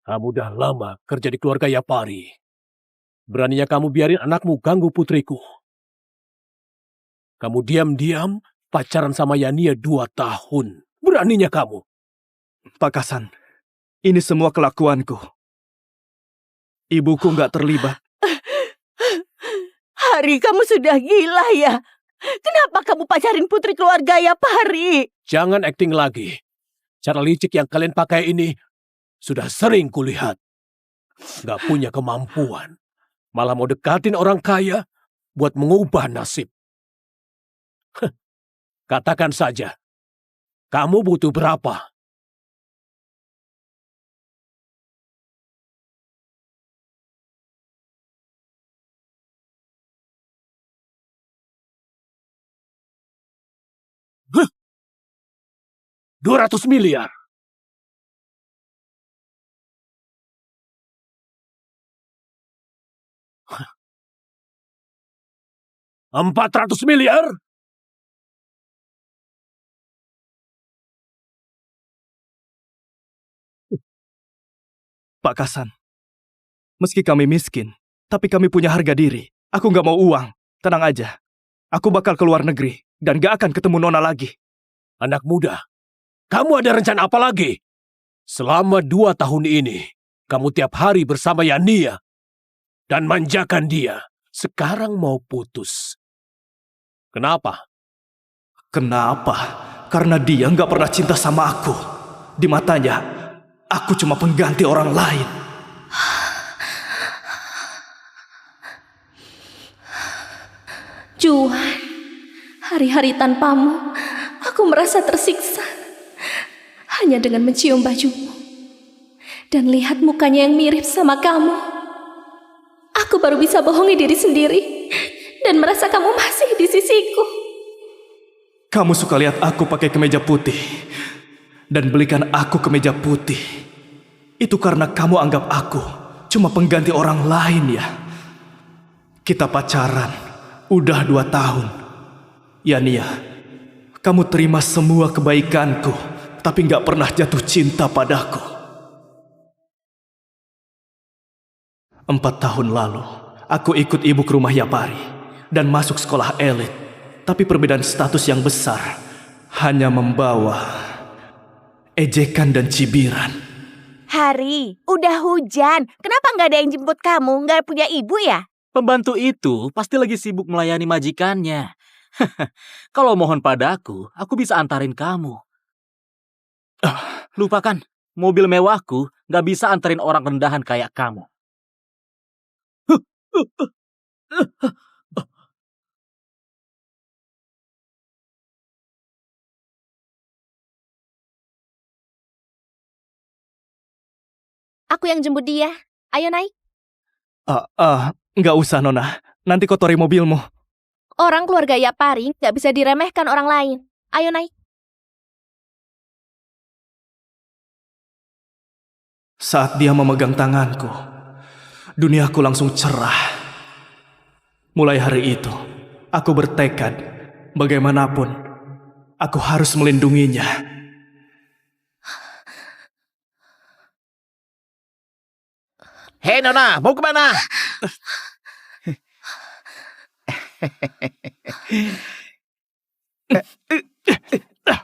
Kamu udah lama kerja di keluarga Yapari. Beraninya kamu biarin anakmu ganggu putriku. Kamu diam-diam pacaran sama Yania 2 tahun. Beraninya kamu. Pak Kasan, ini semua kelakuanku. Ibuku nggak terlibat. Hari, kamu sudah gila ya? Kenapa kamu pacarin putri keluarga Yapari? Jangan akting lagi. Cara licik yang kalian pakai ini sudah sering kulihat. Gak punya kemampuan. Malah mau dekatin orang kaya buat mengubah nasib. Katakan saja, kamu butuh berapa? Huh? 200 miliar. Huh? 400 miliar? Pak Kasan, meski kami miskin, tapi kami punya harga diri. Aku nggak mau uang. Tenang aja. Aku bakal ke luar negeri dan gak akan ketemu Nona lagi. Anak muda, kamu ada rencana apa lagi? Selama 2 tahun ini, kamu tiap hari bersama Yania dan manjakan dia. Sekarang mau putus. Kenapa? Kenapa? Karena dia nggak pernah cinta sama aku. Di matanya, aku cuma pengganti orang lain. Juan, hari-hari tanpamu, aku merasa tersiksa. Hanya dengan mencium bajumu dan lihat mukanya yang mirip sama kamu, aku baru bisa bohongi diri sendiri dan merasa kamu masih di sisiku. Kamu suka lihat aku pakai kemeja putih dan belikan aku kemeja putih. Itu karena kamu anggap aku cuma pengganti orang lain ya. Kita pacaran udah 2 tahun. Ya Nia, kamu terima semua kebaikanku, tapi gak pernah jatuh cinta padaku. 4 tahun lalu, aku ikut ibu ke rumah Yapari dan masuk sekolah elit. Tapi perbedaan status yang besar hanya membawa ejekan dan cibiran. Hari, udah hujan. Kenapa nggak ada yang jemput kamu? Nggak punya ibu ya? Pembantu itu pasti lagi sibuk melayani majikannya. Kalau mohon padaku, aku bisa antarin kamu. Lupakan, mobil mewahku nggak bisa antarin orang rendahan kayak kamu. Aku yang jemput dia. Ayo naik. Nggak usah Nona, nanti kotori mobilmu. Orang keluarga Yapari nggak bisa diremehkan orang lain. Ayo naik. Saat dia memegang tanganku, duniaku langsung cerah. Mulai hari itu, aku bertekad, bagaimanapun, aku harus melindunginya. Hei Nona, mau kemana?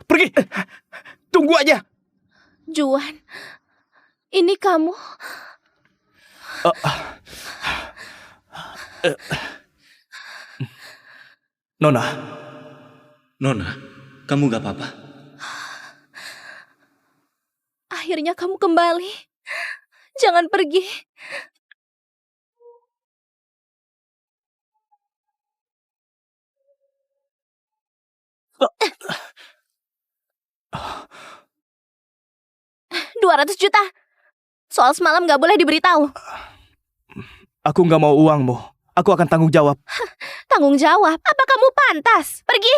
Pergi! Tunggu aja! Juan, ini kamu. Nona, kamu gak apa-apa? Akhirnya kamu kembali. Jangan pergi. $200 juta. Soal semalam nggak boleh diberitahu. aku nggak mau uangmu. Aku akan tanggung jawab. Tanggung jawab? Apa kamu pantas? Pergi.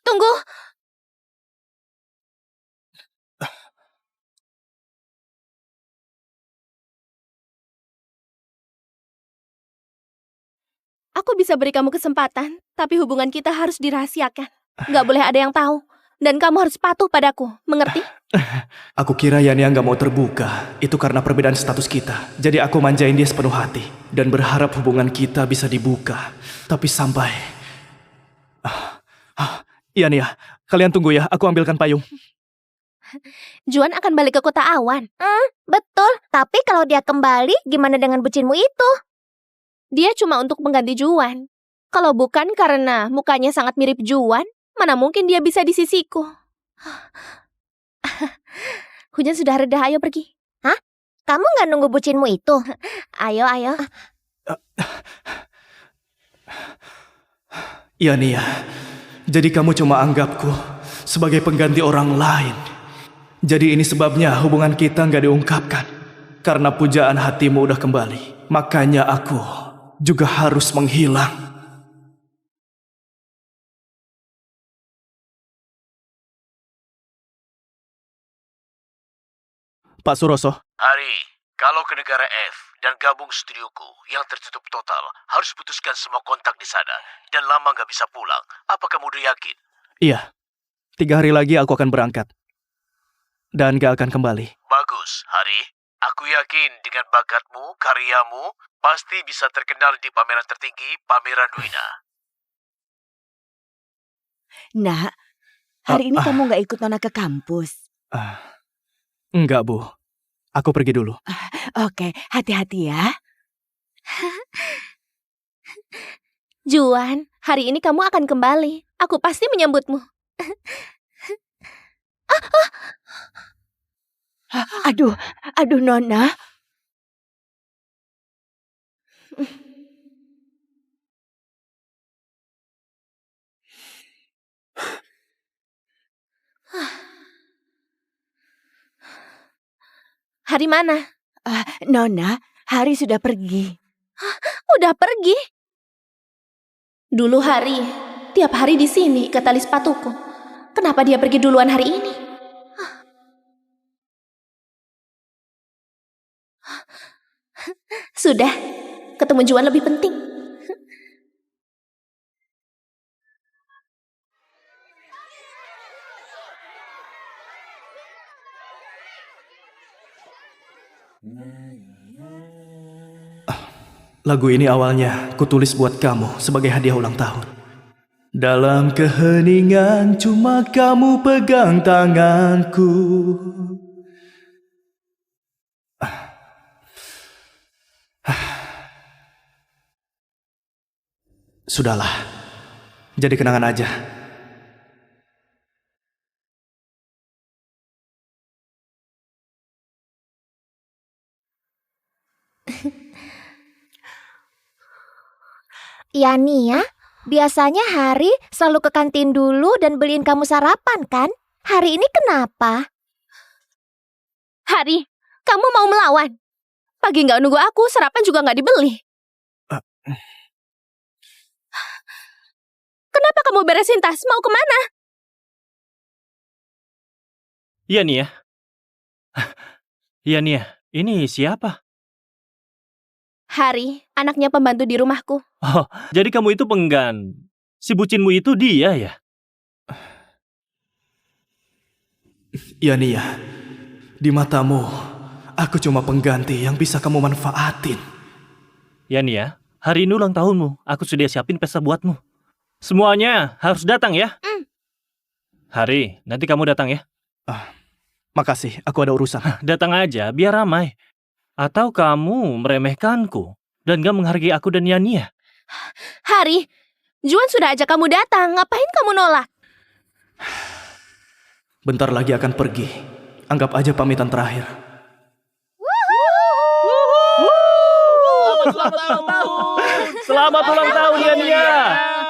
Tunggu. Aku bisa beri kamu kesempatan, tapi hubungan kita harus dirahasiakan. Nggak boleh ada yang tahu. Dan kamu harus patuh padaku, mengerti? Aku kira Yania nggak mau terbuka. Itu karena perbedaan status kita. Jadi aku manjain dia sepenuh hati. Dan berharap hubungan kita bisa dibuka. Tapi sampai... Yania, kalian tunggu ya. Aku ambilkan payung. Juan akan balik ke kota awan. Betul. Tapi kalau dia kembali, gimana dengan bucinmu itu? Dia cuma untuk mengganti Juan. Kalau bukan karena mukanya sangat mirip Juan, mana mungkin dia bisa di sisiku. Hujan sudah reda, ayo pergi. Hah? Kamu nggak nunggu bucinmu itu? Ayo, ayo. Yania, jadi kamu cuma anggapku sebagai pengganti orang lain. Jadi ini sebabnya hubungan kita nggak diungkapkan. Karena pujaan hatimu udah kembali. Makanya aku juga harus menghilang. Pak Suroso. Hari, kalau ke negara F dan gabung studioku yang tertutup total, harus putuskan semua kontak di sana. Dan lama nggak bisa pulang. Apa kamu udah yakin? Iya, 3 hari lagi aku akan berangkat. Dan gak akan kembali. Bagus, Hari. Aku yakin dengan bakatmu, karyamu, pasti bisa terkenal di pameran tertinggi, Pameran Duina. Nak, hari ini kamu nggak ikut Nona ke kampus. Enggak, Bu. Aku pergi dulu. Oke, hati-hati ya. Juan, hari ini kamu akan kembali. Aku pasti menyambutmu. Aduh Nona. Hari mana? Nona, Hari sudah pergi. Udah pergi? Dulu Hari, tiap hari di sini ikat tali sepatuku. Kenapa dia pergi duluan hari ini? Sudah, ketemu Juan lebih penting. Lagu ini awalnya kutulis buat kamu sebagai hadiah ulang tahun. Dalam keheningan cuma kamu pegang tanganku. Sudahlah, jadi kenangan aja. Nia, biasanya Hari selalu ke kantin dulu dan beliin kamu sarapan kan? Hari ini kenapa? Hari, kamu mau melawan? Pagi nggak nunggu aku, sarapan juga nggak dibeli. Kenapa kamu beresin tas? Mau kemana? Iya nih ya. Iya nih ya. Ini siapa? Hari, anaknya pembantu di rumahku. Oh, jadi kamu itu penggan. Si bucinmu itu dia ya? Ya Nia, di matamu, aku cuma pengganti yang bisa kamu manfaatin. Ya nih ya, hari ini ulang tahunmu. Aku sudah siapin pesta buatmu. Semuanya harus datang ya. Hari, nanti kamu datang ya. Makasih, aku ada urusan. Datang aja, biar ramai. Atau kamu meremehkanku dan gak menghargai aku dan Yania. Hari, Juan sudah ajak kamu datang. Ngapain kamu nolak? Bentar lagi akan pergi. Anggap aja pamitan terakhir. Selamat ulang tahun Yania.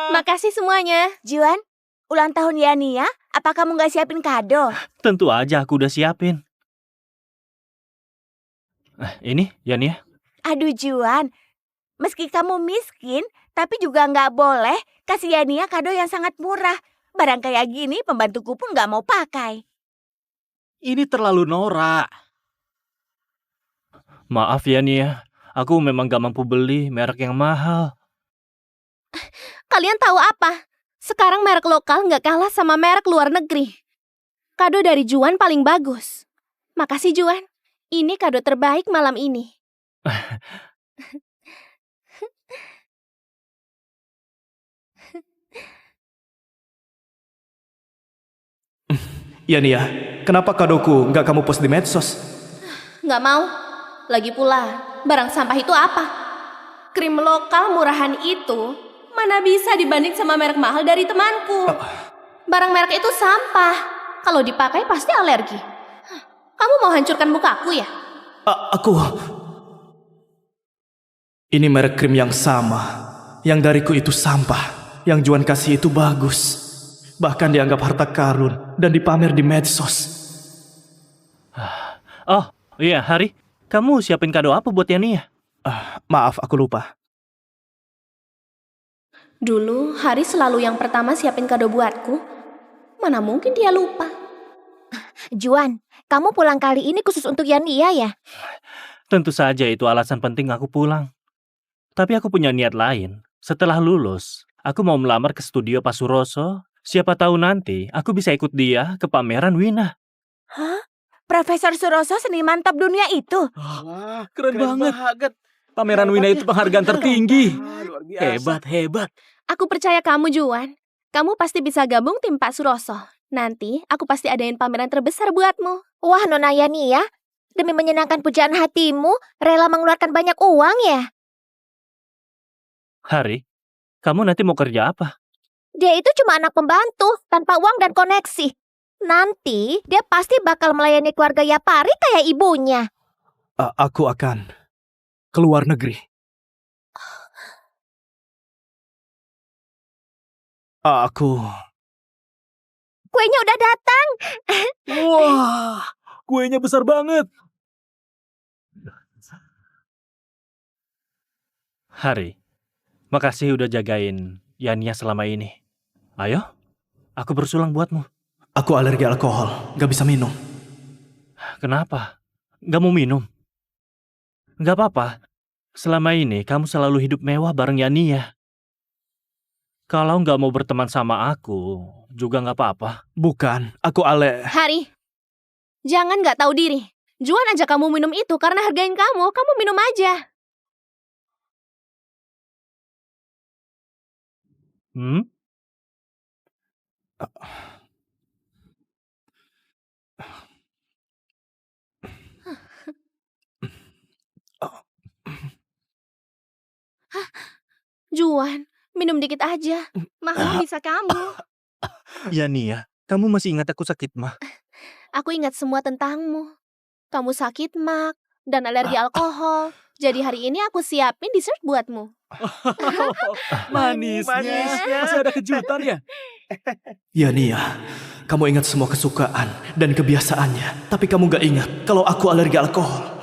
Makasih semuanya. Juan, ulang tahun Nia, apa kamu nggak siapin kado? Tentu aja aku udah siapin. Ini Yania. Aduh Juan, meski kamu miskin, tapi juga nggak boleh kasih Nia kado yang sangat murah. Barang kayak gini pembantuku pun nggak mau pakai. Ini terlalu norak. Maaf ya Nia, aku memang gak mampu beli merek yang mahal. Kalian tahu apa? Sekarang merek lokal nggak kalah sama merek luar negeri. Kado dari Juan paling bagus. Makasih Juan. Ini kado terbaik malam ini. Ya Nia, kenapa kadoku nggak kamu post di medsos? Nggak mau. Lagi pula, barang sampah itu apa? Krim lokal murahan itu mana bisa dibanding sama merek mahal dari temanku. Barang merek itu sampah. Kalau dipakai pasti alergi. Kamu mau hancurkan mukaku ya? Ini merek krim yang sama. Yang dariku itu sampah. Yang Juan kasih itu bagus. Bahkan dianggap harta karun dan dipamer di medsos. Oh, iya, Hari. Kamu siapin kado apa buat Yani ya? Maaf, aku lupa. Dulu, Hari selalu yang pertama siapin kado buatku. Mana mungkin dia lupa. Juan, kamu pulang kali ini khusus untuk Yania ya? Tentu saja itu alasan penting aku pulang. Tapi aku punya niat lain. Setelah lulus, aku mau melamar ke studio Pak Suroso. Siapa tahu nanti aku bisa ikut dia ke pameran Wina. Hah? Profesor Suroso seniman top dunia itu? Wah, keren banget. Pameran Wina itu penghargaan tertinggi. Hebat. Aku percaya kamu, Juan. Kamu pasti bisa gabung tim Pak Suroso. Nanti aku pasti adain pameran terbesar buatmu. Wah, Nona Yania, demi menyenangkan pujaan hatimu, rela mengeluarkan banyak uang ya? Hari, kamu nanti mau kerja apa? Dia itu cuma anak pembantu, tanpa uang dan koneksi. Nanti dia pasti bakal melayani keluarga Yapari kayak ibunya. Aku akan ke luar negeri. Kuenya udah datang. Wah, kuenya besar banget. Hari, makasih udah jagain Yania selama ini. Ayo, aku bersulang buatmu. Aku alergi alkohol, gak bisa minum. Kenapa? Gak mau minum? Gak apa-apa. Selama ini kamu selalu hidup mewah bareng Yania. Kalau gak mau berteman sama aku, juga gak apa-apa. Bukan, aku Hari, jangan gak tahu diri. Juan ajak kamu minum itu karena hargain kamu minum aja. Juan, minum dikit aja. Mahal bisa kamu. Yania, kamu masih ingat aku sakit mah? Aku ingat semua tentangmu. Kamu sakit mak dan alergi alkohol. Jadi hari ini aku siapin dessert buatmu. Manisnya. Masih ada kejutan ya? Ya Nia, kamu ingat semua kesukaan dan kebiasaannya. Tapi kamu gak ingat kalau aku alergi alkohol.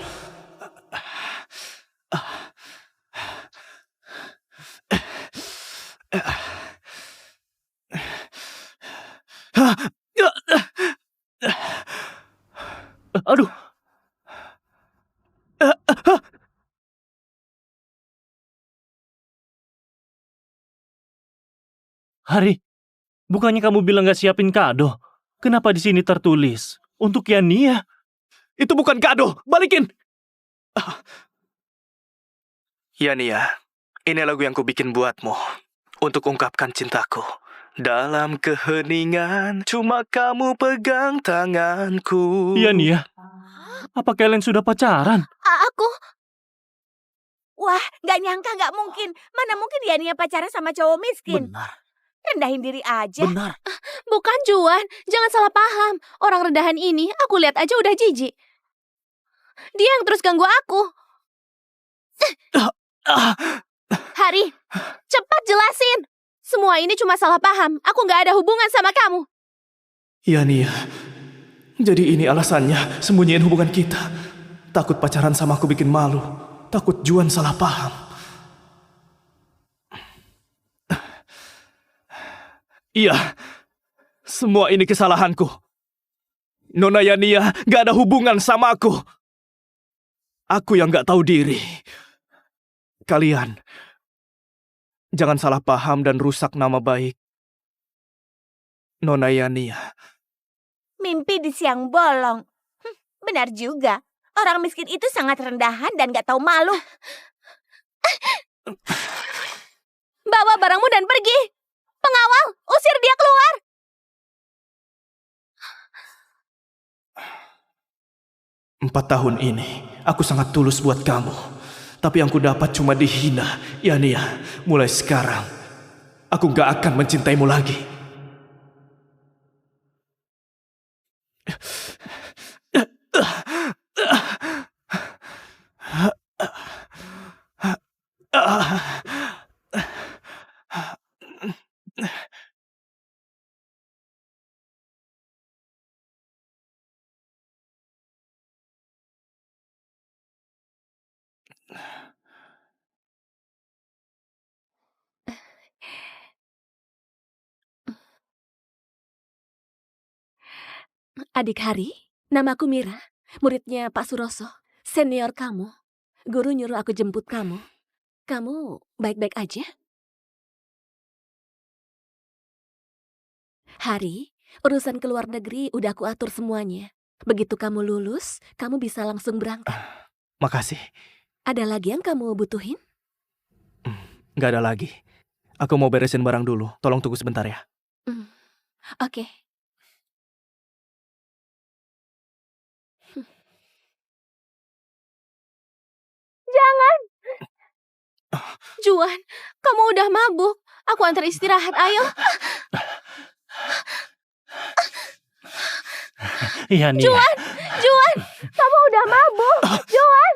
Aduh. Hari, bukannya kamu bilang gak siapin kado? Kenapa di sini tertulis untuk Yania? Itu bukan kado, balikin! Ya Nia, ini lagu yang kubikin buatmu. Untuk ungkapkan cintaku. Dalam keheningan, cuma kamu pegang tanganku. Yania, apa kalian sudah pacaran? Aku... Wah, gak nyangka, gak mungkin. Mana mungkin Yania pacaran sama cowok miskin? Benar. Rendahin diri aja. Benar. Bukan Juan, jangan salah paham. Orang rendahan ini aku lihat aja udah jijik. Dia yang terus ganggu aku. Hari, cepat jelasin. Semua ini cuma salah paham. Aku gak ada hubungan sama kamu. Ya Nia, jadi ini alasannya sembunyiin hubungan kita. Takut pacaran sama aku bikin malu. Takut Juan salah paham. Iya, semua ini kesalahanku. Nona Yania gak ada hubungan sama aku. Aku yang gak tahu diri. Kalian Jangan salah paham dan rusak nama baik Nona Yani. Mimpi di siang bolong. Benar juga. Orang miskin itu sangat rendahan dan gak tahu malu. Bawa barangmu dan pergi. Pengawal, usir dia keluar. 4 tahun ini, aku sangat tulus buat kamu. Tapi yang ku dapat cuma dihina. Yani, mulai sekarang, aku gak akan mencintaimu lagi. Adik Hari, namaku Mira, muridnya Pak Suroso, senior kamu. Guru nyuruh aku jemput kamu. Kamu baik-baik aja? Hari, urusan ke luar negeri udah aku atur semuanya. Begitu kamu lulus, kamu bisa langsung berangkat. Makasih. Ada lagi yang kamu butuhin? Gak ada lagi. Aku mau beresin barang dulu. Tolong tunggu sebentar ya. Oke. Jangan! Juan, kamu udah mabuk. Aku antar istirahat, ayo. Yani. Juan, kamu udah mabuk. Juan,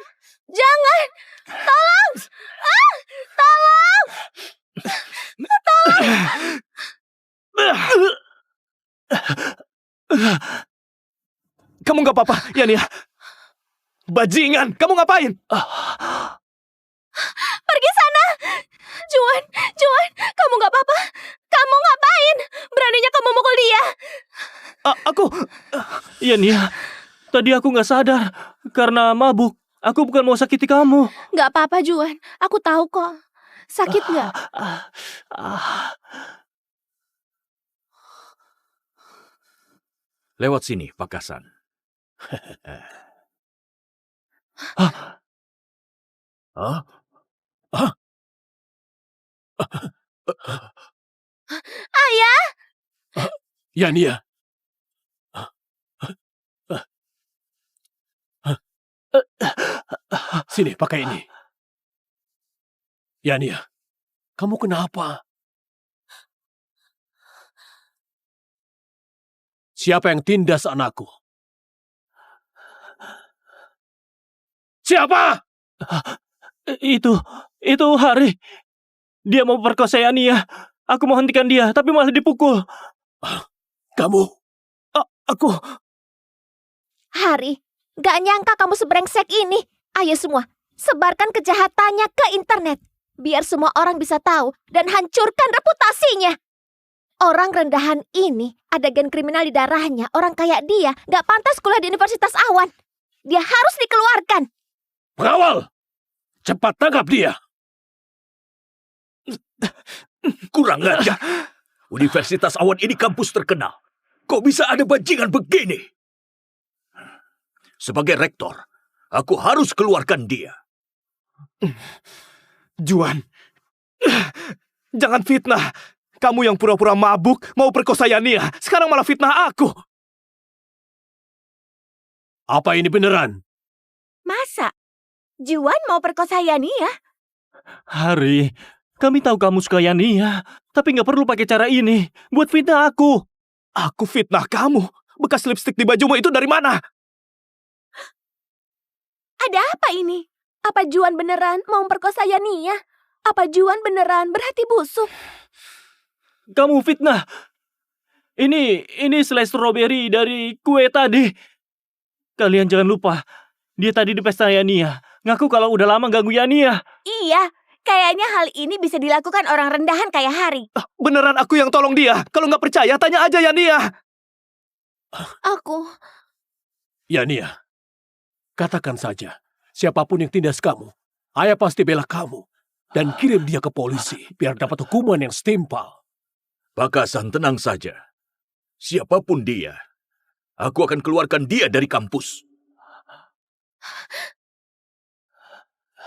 jangan. Tolong. Tolong. Kamu gak apa-apa, Yani. Bajingan, kamu ngapain? Pergi sana. Juan, kamu gak apa-apa. Kamu ngapain? Beraninya kamu mukul dia. Aku... Yani, tadi aku nggak sadar karena mabuk. Aku bukan mau sakiti kamu. Gak apa-apa, Juan. Aku tahu kok. Sakit nggak? Lewat sini, Pak Hasan. Hah? Hah? Ayah! Yani. Sini, pakai ini. Yani, kamu kenapa? Siapa yang tindas anakku? Siapa? Itu Hari. Dia mau perkosa Ania. Aku mau hentikan dia, tapi malah dipukul. Kamu? Aku... Hari, gak nyangka kamu sebrengsek ini. Ayo semua, sebarkan kejahatannya ke internet. Biar semua orang bisa tahu dan hancurkan reputasinya. Orang rendahan ini, ada gen kriminal di darahnya. Orang kayak dia gak pantas kuliah di Universitas Awan. Dia harus dikeluarkan. Pengawal! Cepat tangkap dia! Kurang ajar. Universitas Awan ini kampus terkenal. Kok bisa ada bajingan begini? Sebagai rektor, aku harus keluarkan dia. Juan, jangan fitnah. Kamu yang pura-pura mabuk mau perkosa Yani. Sekarang malah fitnah aku. Apa ini beneran? Masa? Juan mau perkosa Yani? Hari, kami tahu kamu suka Yania, tapi nggak perlu pakai cara ini buat fitnah aku. Aku fitnah kamu. Bekas lipstik di bajumu itu dari mana? Ada apa ini? Apa Juan beneran mau memperkosa Yani? Apa Juan beneran berhati busuk? Kamu fitnah. Ini selai stroberi dari kue tadi. Kalian jangan lupa, dia tadi di pesta Yania. Ngaku kalau udah lama ganggu Yania. Iya, kayaknya hal ini bisa dilakukan orang rendahan kayak Hari. Beneran aku yang tolong dia. Kalau nggak percaya, tanya aja Yani. Aku... Yani, katakan saja, siapapun yang tindas kamu, ayah pasti bela kamu. dan kirim dia ke polisi biar dapat hukuman yang setimpal. Bakasan, tenang saja. Siapapun dia, aku akan keluarkan dia dari kampus.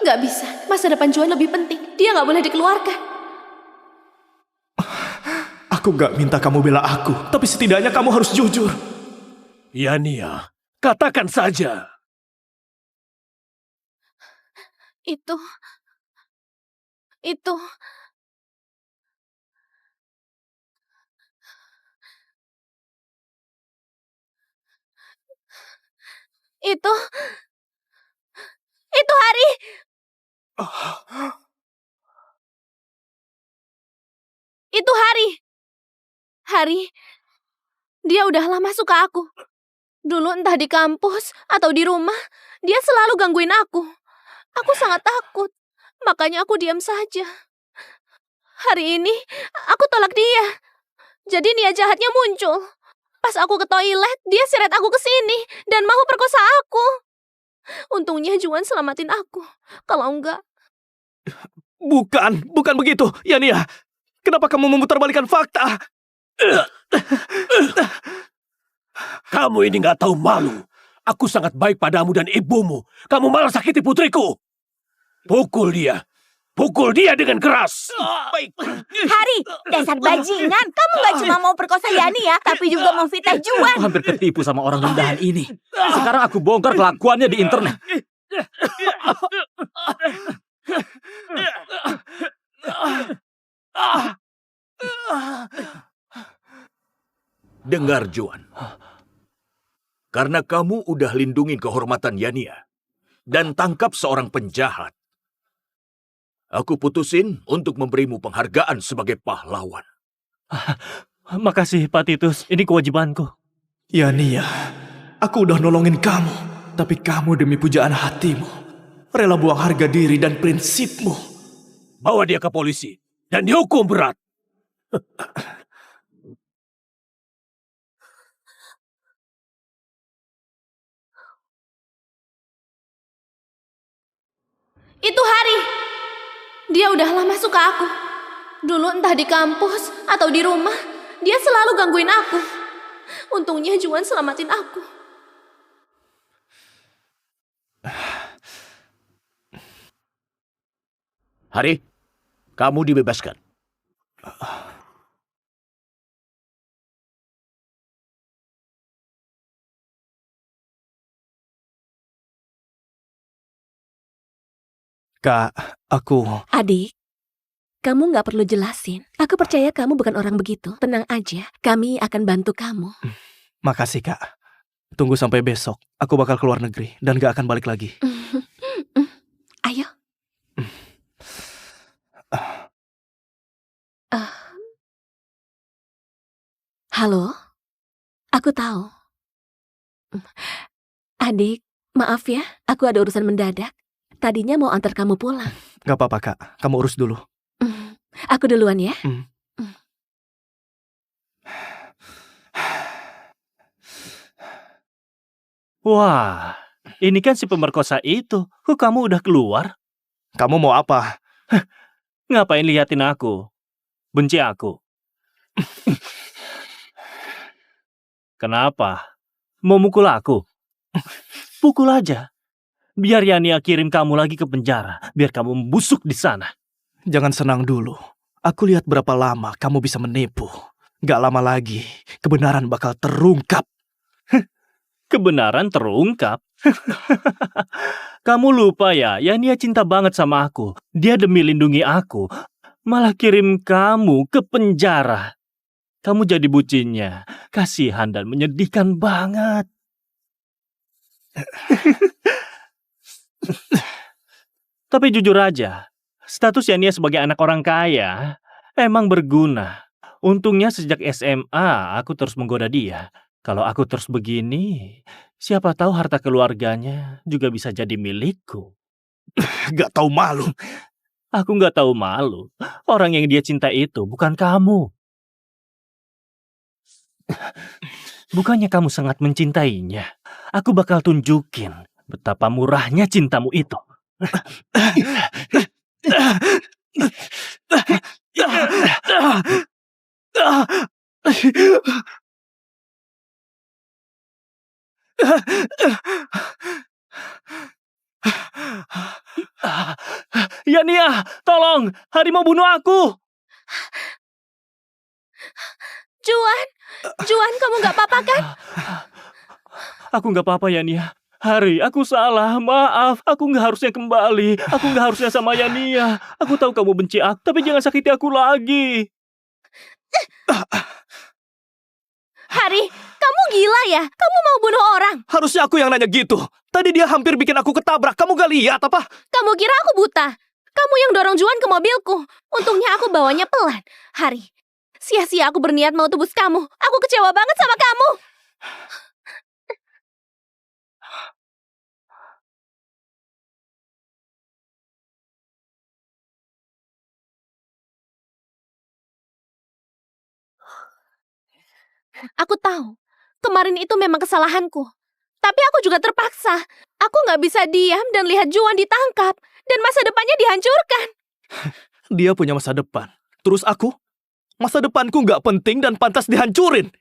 Nggak bisa. Masa depan Juan lebih penting. Dia nggak boleh dikeluarkan. Aku gak minta kamu bela aku, tapi setidaknya kamu harus jujur. Yania, katakan saja. Itu... Itu Hari. Itu Hari. Hari. Dia udah lama suka aku. Dulu entah di kampus atau di rumah, dia selalu gangguin aku. Aku sangat takut. Makanya aku diam saja. Hari ini, aku tolak dia. Jadi niat jahatnya muncul. Pas aku ke toilet, dia seret aku ke sini dan mau perkosa aku. Untungnya Juan selamatin aku. Kalau enggak... Bukan begitu, Yania. Kenapa kamu memutarbalikkan fakta? Kamu ini nggak tahu malu. Aku sangat baik padamu dan ibumu. Kamu malah sakiti putriku. Pukul dia. Pukul dia dengan keras. Baik. Hari, dasar bajingan. Kamu gak cuma mau perkosa Yania, tapi juga mau fitnah Juan. Aku hampir ketipu sama orang rendahan ini. Sekarang aku bongkar kelakuannya di internet. Dengar, Juan. Karena kamu udah lindungin kehormatan Yania dan tangkap seorang penjahat, aku putusin untuk memberimu penghargaan sebagai pahlawan. Makasih, Pak Titus. Ini kewajibanku. Yania, aku udah nolongin kamu, tapi kamu demi pujaan hatimu rela buang harga diri dan prinsipmu. Bawa dia ke polisi dan dihukum berat. Itu Hari. Dia udah lama suka aku. Dulu entah di kampus atau di rumah, dia selalu gangguin aku. Untungnya Juan selamatin aku. Hari, kamu dibebaskan. Kak, aku... Adik, kamu nggak perlu jelasin. Aku percaya kamu bukan orang begitu. Tenang aja, kami akan bantu kamu. Makasih, Kak. Tunggu sampai besok. Aku bakal keluar negeri dan gak akan balik lagi. Ayo. Halo? Aku tahu. Adik, maaf ya, aku ada urusan mendadak. Tadinya mau antar kamu pulang. Gak apa-apa, Kak. Kamu urus dulu. Aku duluan ya. Wah, ini kan si pemerkosa itu. Kok kamu udah keluar? Kamu mau apa? Ngapain liatin aku? Benci aku? Kenapa? Mau mukul aku? Pukul aja. Biar Yania kirim kamu lagi ke penjara. Biar kamu membusuk di sana. Jangan senang dulu. Aku lihat berapa lama kamu bisa menipu. Gak lama lagi, kebenaran bakal terungkap. Kebenaran terungkap? Kamu lupa ya, Yania cinta banget sama aku. Dia demi lindungi aku, malah kirim kamu ke penjara. Kamu jadi bucinnya. Kasihan dan menyedihkan banget. Tapi jujur aja, status Yania sebagai anak orang kaya emang berguna. Untungnya sejak SMA aku terus menggoda dia. Kalau aku terus begini, siapa tahu harta keluarganya juga bisa jadi milikku. Gak tahu malu. Aku gak tahu malu. Orang yang dia cinta itu bukan kamu. Bukannya kamu sangat mencintainya. Aku bakal tunjukin betapa murahnya cintamu itu. Yani, tolong! Hari mau bunuh aku! Juan, kamu nggak apa-apa kan? Aku nggak apa-apa, Yani. Hari, aku salah. Maaf, aku nggak harusnya kembali. Aku nggak harusnya sama Yani. Aku tahu kamu benci aku, tapi jangan sakiti aku lagi. Hari, kamu gila ya? Kamu mau bunuh orang? Harusnya aku yang nanya gitu. Tadi dia hampir bikin aku ketabrak. Kamu gak lihat apa? Kamu kira aku buta? Kamu yang dorong Juan ke mobilku. Untungnya aku bawanya pelan. Hari, sia-sia aku berniat mau tebus kamu. Aku kecewa banget sama kamu. Aku tahu, kemarin itu memang kesalahanku. Tapi aku juga terpaksa. Aku nggak bisa diam dan lihat Juan ditangkap. Dan masa depannya dihancurkan. Dia punya masa depan. Terus aku? Masa depanku gak penting dan pantas dihancurin.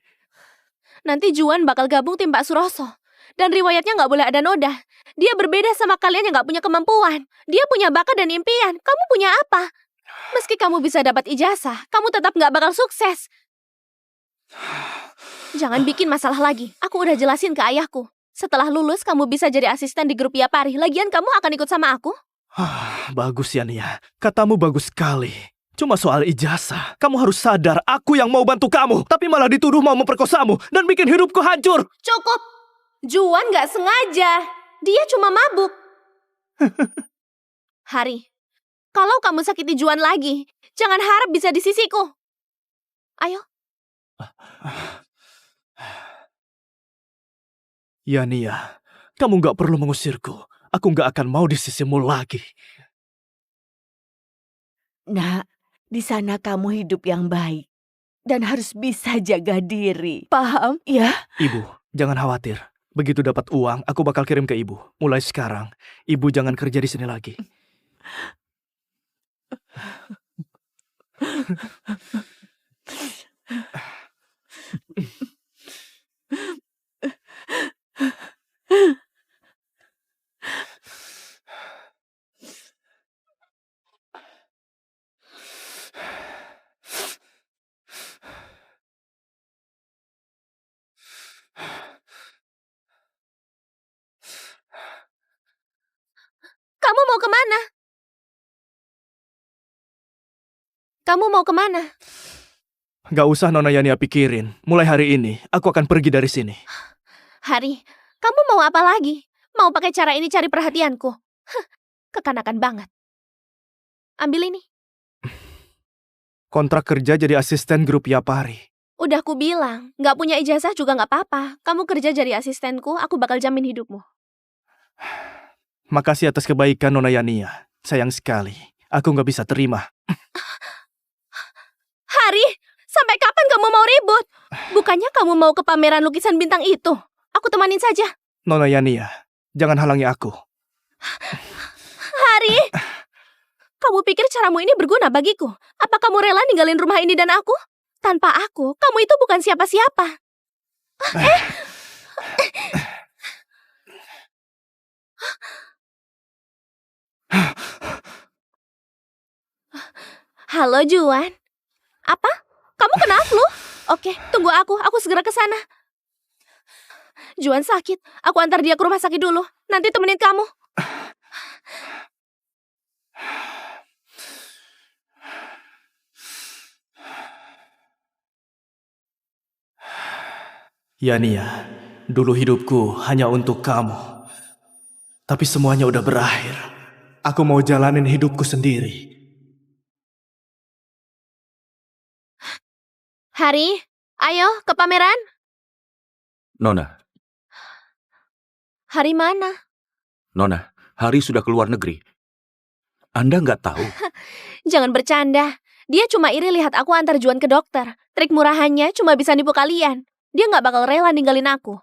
Nanti Juan bakal gabung tim Pak Suroso. Dan riwayatnya nggak boleh ada noda. Dia berbeda sama kalian yang nggak punya kemampuan. Dia punya bakat dan impian. Kamu punya apa? Meski kamu bisa dapat ijazah, kamu tetap nggak bakal sukses. Jangan bikin masalah lagi. Aku udah jelasin ke ayahku. Setelah lulus, kamu bisa jadi asisten di grup Yapari. Lagian kamu akan ikut sama aku? Bagus ya, Nia. Katamu bagus sekali. Cuma soal ijazah, kamu harus sadar aku yang mau bantu kamu. Tapi malah dituduh mau memperkosamu dan bikin hidupku hancur. Cukup. Juan nggak sengaja. Dia cuma mabuk. Hari, kalau kamu sakiti Juan lagi, jangan harap bisa di sisiku. Ayo. Ya, Nia. Kamu gak perlu mengusirku. Aku gak akan mau di sisimu lagi. Nak, di sana kamu hidup yang baik. Dan harus bisa jaga diri. Paham, ya? Ibu, jangan khawatir. Begitu dapat uang, aku bakal kirim ke ibu. Mulai sekarang, ibu jangan kerja di sini lagi. Kamu mau kemana? Kamu mau kemana? Gak usah Nona Yania pikirin. Mulai hari ini, aku akan pergi dari sini. Hari, kamu mau apa lagi? Mau pakai cara ini cari perhatianku? Kekanakan banget. Ambil ini. Kontrak kerja jadi asisten grup Yapari. Udah aku bilang, nggak punya ijazah juga nggak apa-apa. Kamu kerja jadi asistenku, aku bakal jamin hidupmu. Makasih atas kebaikan Nona Yania. Sayang sekali, aku gak bisa terima. Hari, sampai kapan kamu mau ribut? Bukannya kamu mau ke pameran lukisan bintang itu? Aku temanin saja. Nona Yania, jangan halangi aku. Hari, kamu pikir caramu ini berguna bagiku? Apa kamu rela ninggalin rumah ini dan aku? Tanpa aku, kamu itu bukan siapa-siapa. Halo Juan. Apa? Kamu kena flu? Oke, tunggu aku segera ke sana. Juan sakit, aku antar dia ke rumah sakit dulu. Nanti temenin kamu. Ya Nia, dulu hidupku hanya untuk kamu. Tapi semuanya udah berakhir. Aku mau jalanin hidupku sendiri. Hari, ayo ke pameran. Nona, Hari mana? Nona, Hari sudah keluar negeri. Anda nggak tahu? Jangan bercanda. Dia cuma iri lihat aku antar Juan ke dokter. Trik murahannya cuma bisa nipu kalian. Dia nggak bakal rela ninggalin aku.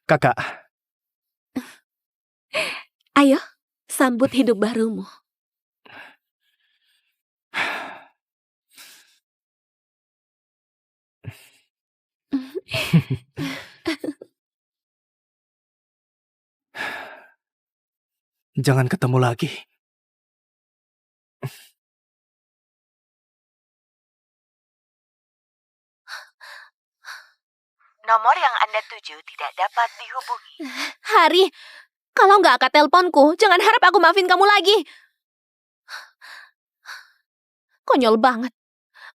Kakak, Ayo, sambut hidup barumu. jangan ketemu lagi. Nomor yang Anda tuju tidak dapat dihubungi. Hari, kalau nggak angkat teleponku, jangan harap aku maafin kamu lagi. Konyol banget.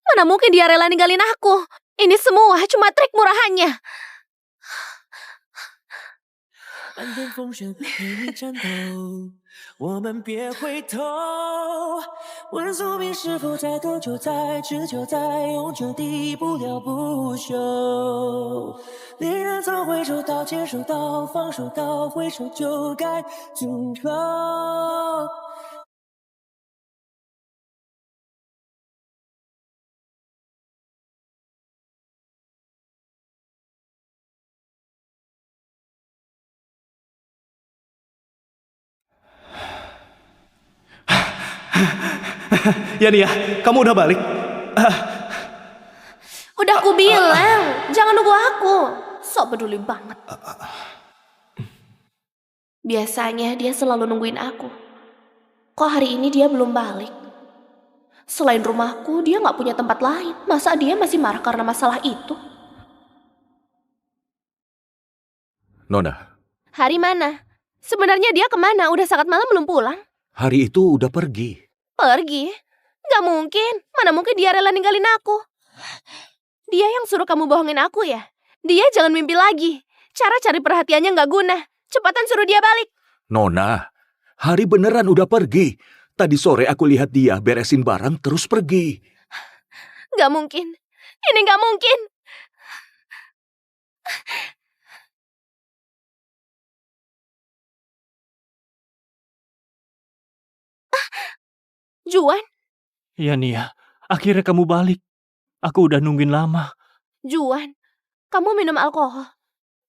Mana mungkin dia rela ninggalin aku. Ini semua cuma trik murahannya. 漫天风声陪你颤抖，我们别回头。问宿命是否在多久，在持久，在永久地不了不朽。恋人从回首到接受到放手到回首，就该足够。 Ya, kamu udah balik? Udah aku bilang, jangan nunggu aku. Sok peduli banget. Biasanya dia selalu nungguin aku. Kok hari ini dia belum balik? Selain rumahku, dia nggak punya tempat lain. Masa dia masih marah karena masalah itu? Nona, Hari mana? Sebenarnya dia kemana? Udah sangat malam belum pulang? hari itu udah pergi. Pergi? Gak mungkin. Mana mungkin dia rela ninggalin aku? Dia yang suruh kamu bohongin aku ya? Dia jangan mimpi lagi. Cara cari perhatiannya gak guna. Cepatan suruh dia balik. Nona, hari beneran udah pergi. Tadi sore aku lihat dia beresin barang terus pergi. Gak mungkin. Ini gak mungkin. Juan? Ya Nia, akhirnya kamu balik. Aku udah nungguin lama. Juan, kamu minum alkohol.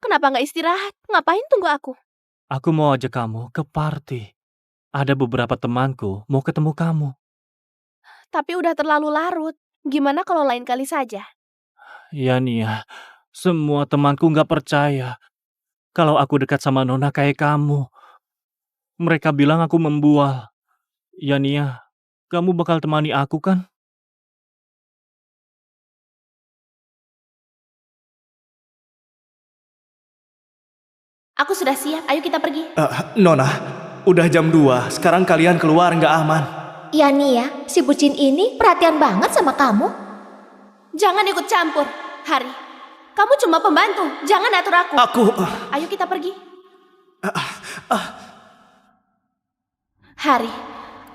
Kenapa gak istirahat? Ngapain tunggu aku? Aku mau ajak kamu ke party. Ada beberapa temanku mau ketemu kamu. Tapi udah terlalu larut. Gimana kalau lain kali saja? Ya Nia, semua temanku gak percaya kalau aku dekat sama Nona kayak kamu. Mereka bilang aku membual. Ya Nia, kamu bakal temani aku kan? Aku sudah siap, ayo kita pergi. Nona, udah jam 2. Sekarang kalian keluar nggak aman. Ya nih ya, si bucin ini perhatian banget sama kamu. Jangan ikut campur, Hari. Kamu cuma pembantu, jangan atur aku. Ayo kita pergi. Hari,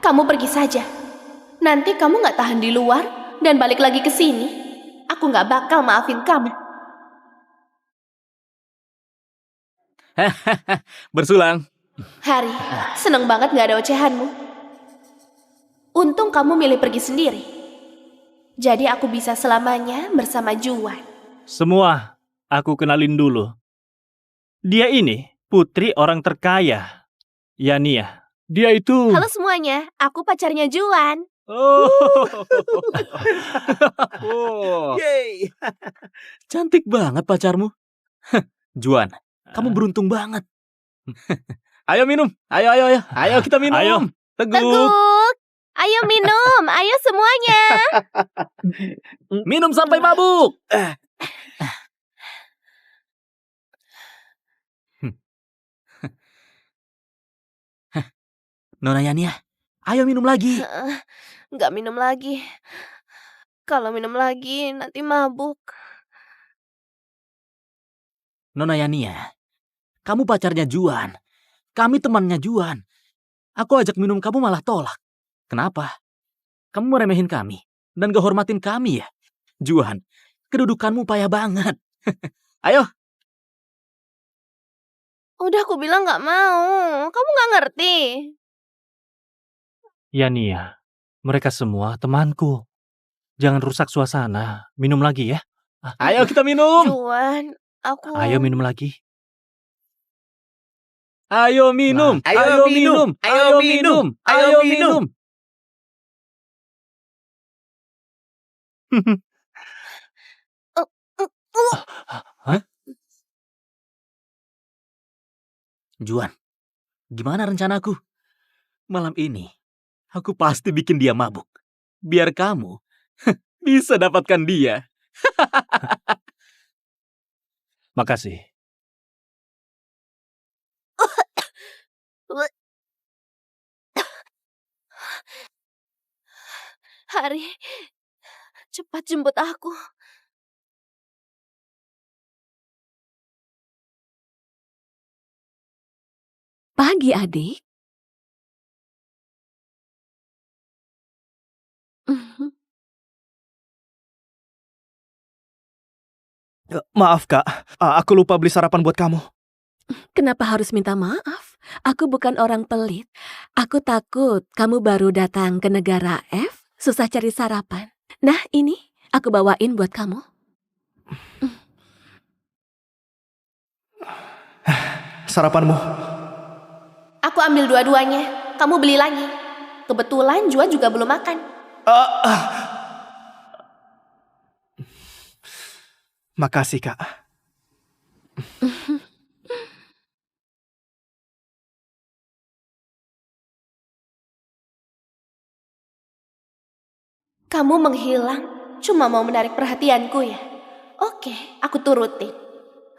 kamu pergi saja. Nanti kamu gak tahan di luar dan balik lagi ke sini. Aku gak bakal maafin kamu. Bersulang. Hari, seneng banget gak ada ocehanmu. Untung kamu milih pergi sendiri. Jadi aku bisa selamanya bersama Juan. Semua, aku kenalin dulu. Dia ini putri orang terkaya. Ya Nia, dia itu... Halo semuanya, aku pacarnya Juan. Oh. Yeay. Cantik banget pacarmu. Juan, kamu beruntung banget. Ayo minum. Ayo kita minum. Ayo. Teguk. Ayo minum, ayo semuanya. Minum sampai mabuk. Nona Yani, ayo minum lagi. Nggak minum lagi. Kalau minum lagi nanti mabuk. Nona Yani, kamu pacarnya Juan. Kami temannya Juan. Aku ajak minum kamu malah tolak. Kenapa? Kamu meremehin kami dan gak hormatin kami ya? Juan, kedudukanmu payah banget. Ayo. Udah aku bilang nggak mau. Kamu nggak ngerti. Ya Nia, mereka semua temanku. Jangan rusak suasana. Minum lagi ya. Ayo kita minum. Juan, aku... Ayo minum lagi. Ayo minum, ayo minum, ayo minum, ayo minum. Hah? Juan, gimana rencanaku? Malam ini, aku pasti bikin dia mabuk. Biar kamu bisa dapatkan dia. Makasih. Hari, cepat jemput aku. Pagi, adik. Maaf, Kak. Aku lupa beli sarapan buat kamu. Kenapa harus minta maaf? Aku bukan orang pelit. Aku takut kamu baru datang ke negara F, susah cari sarapan. Nah, ini aku bawain buat kamu. Sarapanmu. Aku ambil dua-duanya. Kamu beli lagi. Kebetulan Juan juga belum makan. Makasih, Kak. Kamu menghilang, cuma mau menarik perhatianku ya? Oke, aku turutin.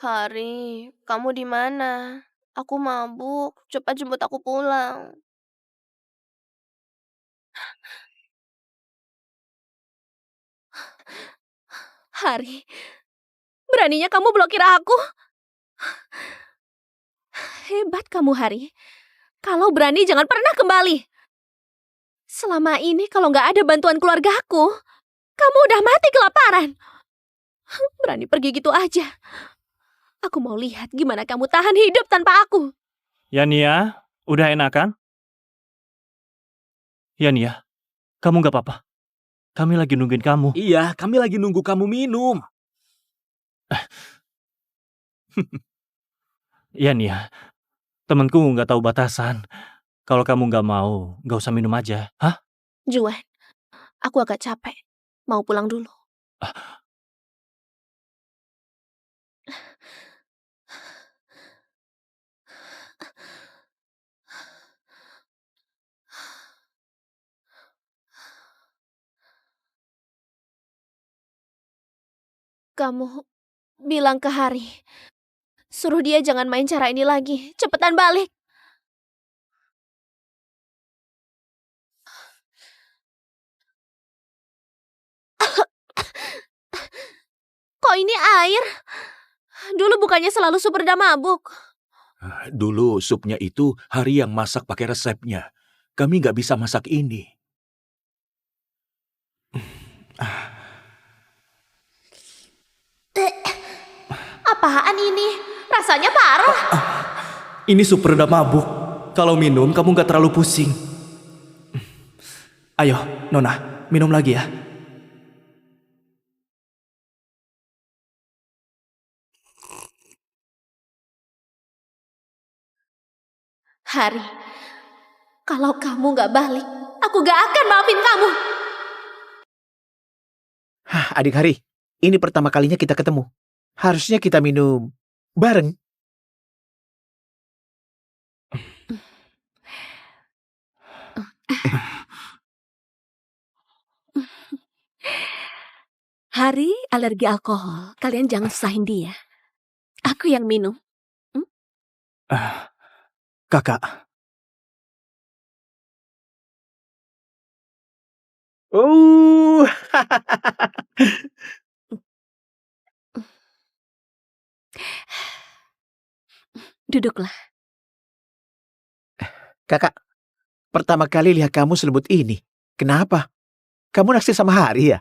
Hari, kamu di mana? Aku mabuk, cepat jemput aku pulang. Hari, beraninya kamu blokir aku? Hebat kamu, Hari. Kalau berani jangan pernah kembali. Selama ini kalau nggak ada bantuan keluargaku, kamu udah mati kelaparan. Berani pergi gitu aja. Aku mau lihat gimana kamu tahan hidup tanpa aku. Yania, udah enakan? Yania, kamu nggak apa-apa? Kami lagi nungguin kamu. Iya, kami lagi nunggu kamu minum. Yania, temanku nggak tahu batasan. Kalau kamu nggak mau, nggak usah minum aja. Hah? Juan, aku agak capek. Mau pulang dulu. Kamu bilang ke Hari, suruh dia jangan main cara ini lagi. Cepetan balik. Kok ini air? Dulu bukannya selalu super mabuk. Dulu supnya itu Hari yang masak pakai resepnya. Kami nggak bisa masak ini. Apaan ini? Rasanya parah. Ini sup redam mabuk. Kalau minum, kamu nggak terlalu pusing. Ayo, Nona, minum lagi ya. Hari, kalau kamu gak balik, aku gak akan maafin kamu. Hah, adik Hari, ini pertama kalinya kita ketemu. Harusnya kita minum bareng. Hari alergi alkohol, kalian jangan susahin dia. Aku yang minum. Kakak. Duduklah. Kakak, pertama kali lihat kamu selembut ini. Kenapa? Kamu naksir sama Hari ya?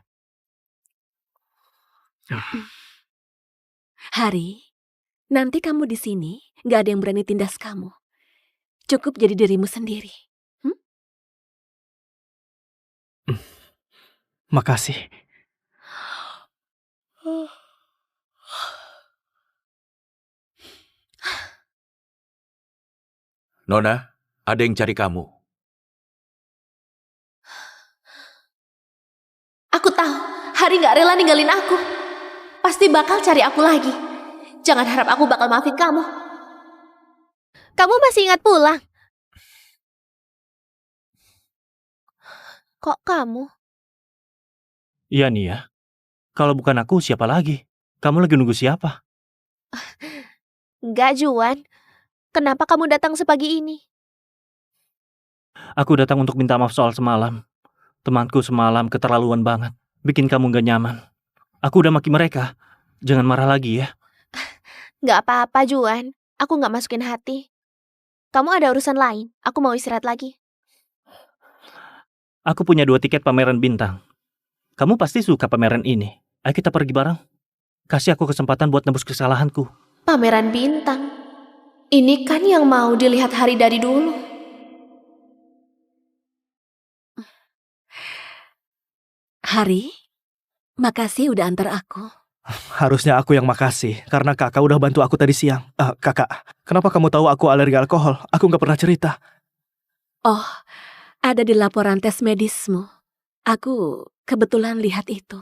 Hari, nanti kamu di sini gak ada yang berani tindas kamu. Cukup jadi dirimu sendiri. Makasih. Nona, ada yang cari kamu. Aku tahu, Hari nggak rela ninggalin aku. Pasti bakal cari aku lagi. Jangan harap aku bakal maafin kamu. Kamu masih ingat pulang? Kok kamu? Iya Nia, kalau bukan aku siapa lagi? Kamu lagi nunggu siapa? Enggak, Juan. Kenapa kamu datang sepagi ini? Aku datang untuk minta maaf soal semalam. Temanku semalam keterlaluan banget. Bikin kamu gak nyaman. Aku udah maki mereka. Jangan marah lagi ya. Nggak apa-apa, Juan. Aku nggak masukin hati. Kamu ada urusan lain. Aku mau istirahat lagi. Aku punya 2 tiket pameran bintang. Kamu pasti suka pameran ini. Ayo kita pergi bareng. Kasih aku kesempatan buat nebus kesalahanku. Pameran bintang. Ini kan yang mau dilihat Hari dari dulu. Hari, makasih udah antar aku. Harusnya aku yang makasih, karena kakak udah bantu aku tadi siang. Kakak, kenapa kamu tahu aku alergi alkohol? Aku nggak pernah cerita. Oh, ada di laporan tes medismu. Aku kebetulan lihat itu.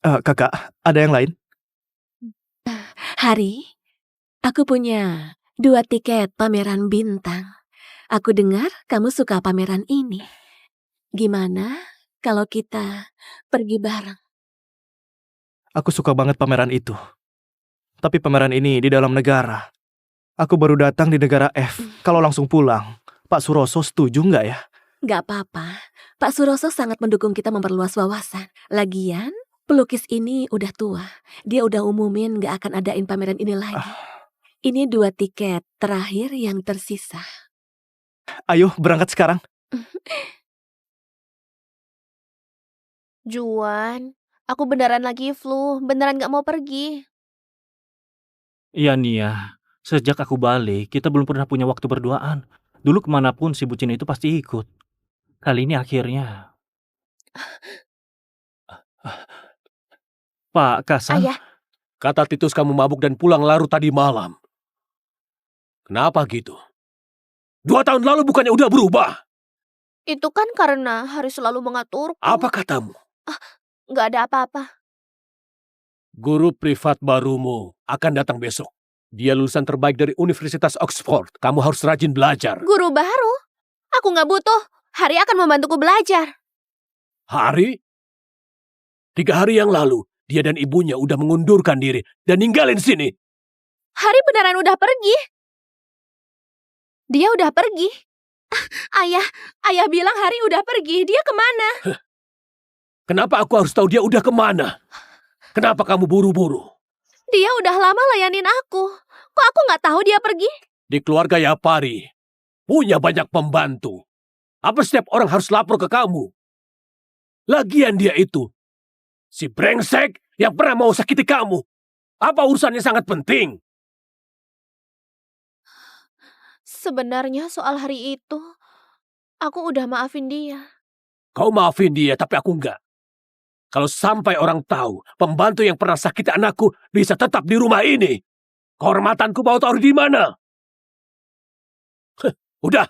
Kakak, ada yang lain? Hari, aku punya 2 tiket pameran bintang. Aku dengar kamu suka pameran ini. Gimana kalau kita pergi bareng? Aku suka banget pameran itu. Tapi pameran ini di dalam negara. Aku baru datang di negara F. Kalau langsung pulang, Pak Suroso setuju nggak ya? Gak apa-apa. Pak Suroso sangat mendukung kita memperluas wawasan. Lagian, pelukis ini udah tua. Dia udah umumin gak akan adain pameran ini lagi. Ini 2 tiket terakhir yang tersisa. Ayo berangkat sekarang. Juan, aku beneran lagi flu. Beneran nggak mau pergi. Iya Nia, sejak aku balik, kita belum pernah punya waktu berduaan. Dulu kemanapun si bucin itu pasti ikut. Kali ini akhirnya... Pak Kasan, Ayah, Kata Titus kamu mabuk dan pulang larut tadi malam. Kenapa gitu? 2 tahun lalu bukannya udah berubah? itu kan karena Hari selalu mengaturku. Apa katamu? Nggak ada apa-apa. Guru privat barumu akan datang besok. Dia lulusan terbaik dari Universitas Oxford. Kamu harus rajin belajar. Guru baru? Aku nggak butuh. Hari akan membantuku belajar. Hari? 3 hari yang lalu, dia dan ibunya udah mengundurkan diri dan ninggalin sini. Hari beneran udah pergi. Dia udah pergi. Ayah bilang Hari udah pergi. Dia kemana? Kenapa aku harus tahu dia udah kemana? Kenapa kamu buru-buru? Dia udah lama layanin aku. Kok aku nggak tahu dia pergi? Di keluarga Yapari, punya banyak pembantu. Apa setiap orang harus lapor ke kamu? Lagian dia itu, si brengsek yang pernah mau sakiti kamu. Apa urusannya sangat penting? Sebenarnya soal Hari itu, aku udah maafin dia. Kau maafin dia, tapi aku enggak. Kalau sampai orang tahu pembantu yang pernah sakiti anakku bisa tetap di rumah ini, kehormatanku mau taruh di mana? Udah,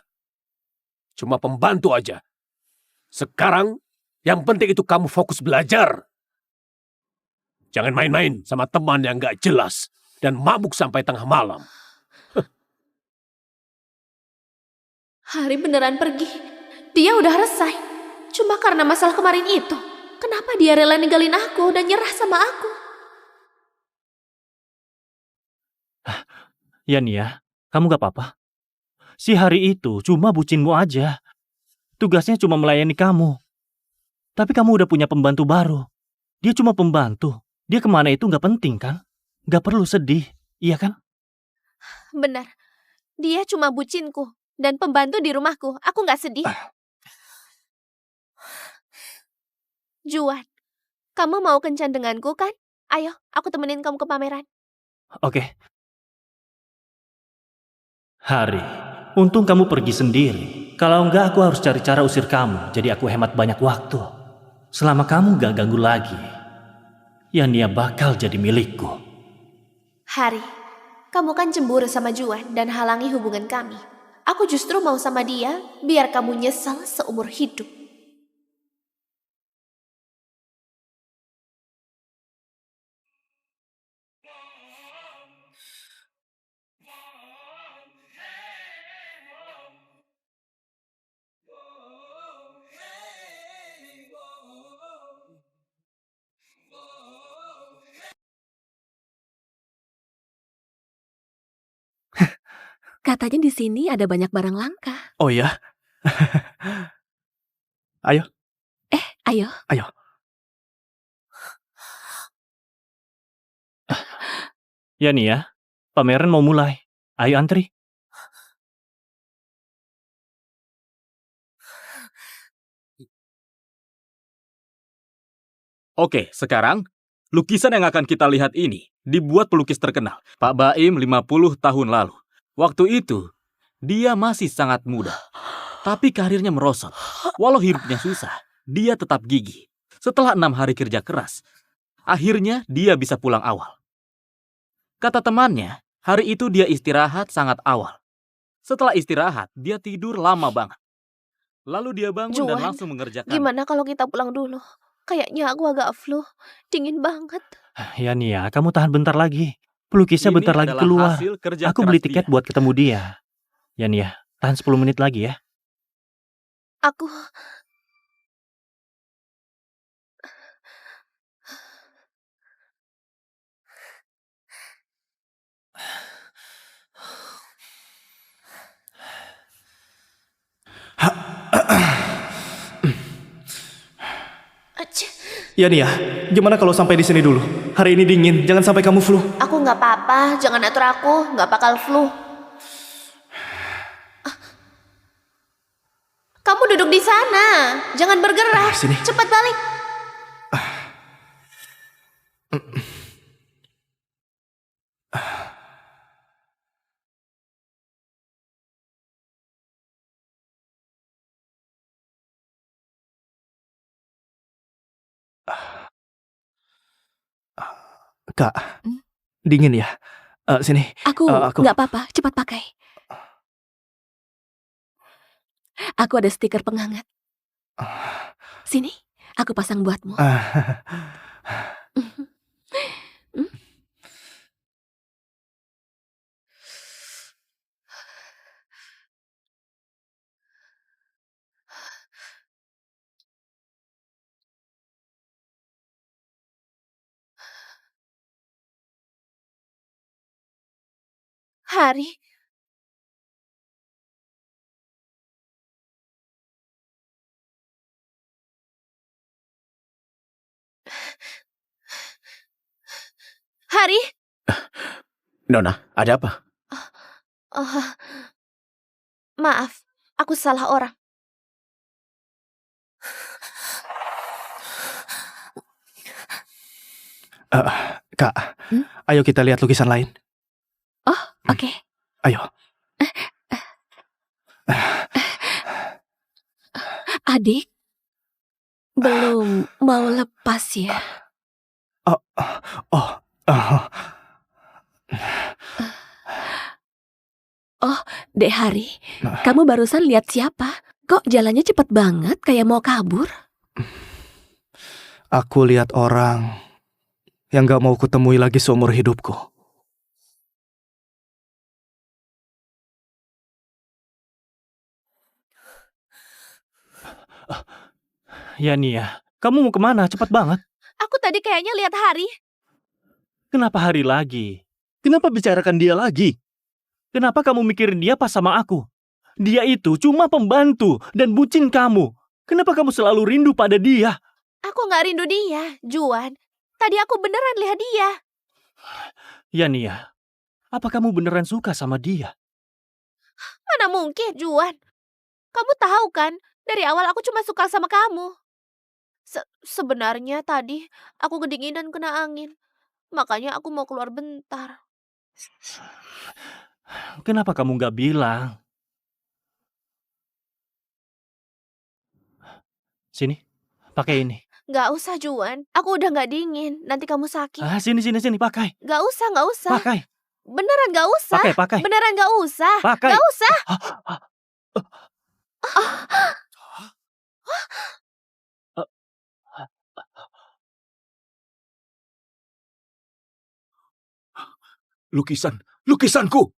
cuma pembantu aja. Sekarang, yang penting itu kamu fokus belajar. Jangan main-main sama teman yang gak jelas dan mabuk sampai tengah malam. Hari beneran pergi. Dia udah resah. Cuma karena masalah kemarin itu. Kenapa dia rela ninggalin aku dan nyerah sama aku? ya Nia, kamu gak apa-apa. Si Hari itu cuma bucinmu aja. Tugasnya cuma melayani kamu. Tapi kamu udah punya pembantu baru. Dia cuma pembantu. Dia kemana itu gak penting kan? Gak perlu sedih, iya kan? Benar. Dia cuma bucinku dan pembantu di rumahku. Aku nggak sedih. Juan, kamu mau kencan denganku kan? Ayo, aku temenin kamu ke pameran. Oke. Hari, untung kamu pergi sendiri. Kalau enggak aku harus cari cara usir kamu. Jadi aku hemat banyak waktu. Selama kamu gak ganggu lagi, ya Nia bakal jadi milikku. Hari, kamu kan cemburu sama Juan dan halangi hubungan kami. Aku justru mau sama dia biar kamu nyesal seumur hidup. Katanya di sini ada banyak barang langka. Oh ya? Ayo, Ayo. ayo. Ya nih ya, pameran mau mulai. Ayo antri. Oke, sekarang lukisan yang akan kita lihat ini dibuat pelukis terkenal, Pak Baim 50 tahun lalu. Waktu itu, dia masih sangat muda. Tapi karirnya merosot. Walau hidupnya susah, dia tetap gigih. Setelah 6 hari kerja keras, akhirnya dia bisa pulang awal. Kata temannya, hari itu dia istirahat sangat awal. Setelah istirahat, dia tidur lama banget. Lalu dia bangun dan Juan, langsung mengerjakan. Gimana kalau kita pulang dulu? Kayaknya aku agak flu. Dingin banget. Ya nih ya, kamu tahan bentar lagi. Pelukisnya Ini bentar lagi adalah keluar. hasil kerja Aku keras beli tiket dia. buat ketemu dia. Ya nih ya, tahan 10 menit lagi ya. Aku... Acih, Ya nih ya, gimana kalau sampai di sini dulu? Hari ini dingin, jangan sampai kamu flu. aku nggak apa-apa. Jangan atur aku. Nggak bakal flu. Kamu duduk di sana. Jangan bergerak. Sini. Cepat balik. Kak, Hmm? dingin ya? Sini. Aku Aku. nggak apa-apa, cepat pakai. Aku ada stiker penghangat. Sini, aku pasang buatmu. Hmm? Hari. Hari. Nona, ada apa? Oh, maaf, aku salah orang. Kak, Hmm? ayo kita lihat lukisan lain. Oh, oke. Ayo. Adik, belum mau lepas ya? Oh, oh, oh. Oh, Dek Hari, kamu barusan lihat siapa? Kok jalannya cepet banget kayak mau kabur? Aku lihat orang yang gak mau kutemui lagi seumur hidupku. Ya nih ya, kamu mau kemana? Cepat banget. Aku tadi kayaknya lihat Hari. Kenapa hari lagi? Kenapa bicarakan dia lagi? Kenapa kamu mikirin dia pas sama aku? Dia itu cuma pembantu dan bucin kamu. Kenapa kamu selalu rindu pada dia? Aku nggak rindu dia, Juan. Tadi aku beneran lihat dia. Ya Nia, apa kamu beneran suka sama dia? Mana mungkin, Juan? Kamu tahu kan, dari awal aku cuma suka sama kamu. Sebenarnya tadi aku kedinginan kena angin. Makanya aku mau keluar bentar. Kenapa kamu nggak bilang? Sini, pakai ini. Nggak usah, Juan. Aku udah nggak dingin. Nanti kamu sakit. Sini, pakai. Nggak usah. Pakai. Beneran nggak usah. Pakai. Beneran nggak usah. Pakai. Nggak usah. Lukisanku!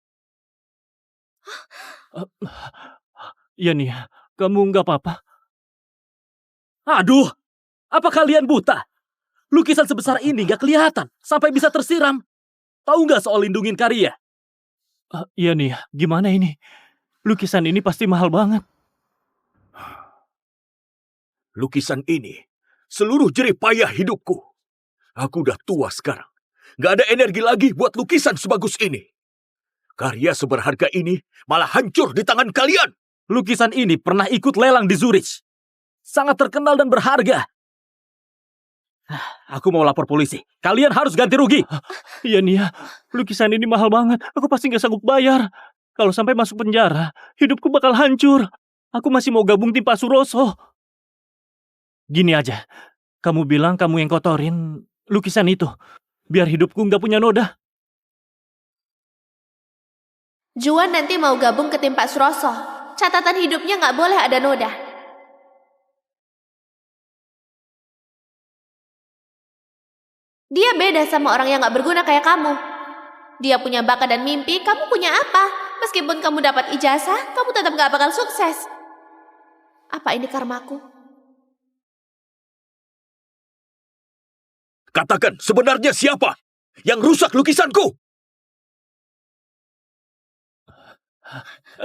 Ya nih, kamu nggak apa-apa? Aduh, apa kalian buta? Lukisan sebesar ini nggak kelihatan sampai bisa tersiram. Tahu nggak soal lindungin karya? Iya nih, gimana ini? Lukisan ini pasti mahal banget. Lukisan ini seluruh jerih payah hidupku. Aku udah tua sekarang. Gak ada energi lagi buat lukisan sebagus ini. Karya seberharga ini malah hancur di tangan kalian. Lukisan ini pernah ikut lelang di Zurich. Sangat terkenal dan berharga. Aku mau lapor polisi. Kalian harus ganti rugi. Iya Nia, lukisan ini mahal banget. Aku pasti gak sanggup bayar. Kalau sampai masuk penjara, hidupku bakal hancur. Aku masih mau gabung tim Pak Suroso. Gini aja, kamu bilang kamu yang kotorin lukisan itu. Biar hidupku gak punya noda. Juan nanti mau gabung ke tim Pak Suroso. Catatan hidupnya nggak boleh ada noda. Dia beda sama orang yang nggak berguna kayak kamu. Dia punya bakat dan mimpi, kamu punya apa? Meskipun kamu dapat ijazah, kamu tetap nggak bakal sukses. Apa ini karmaku? Katakan sebenarnya siapa yang rusak lukisanku?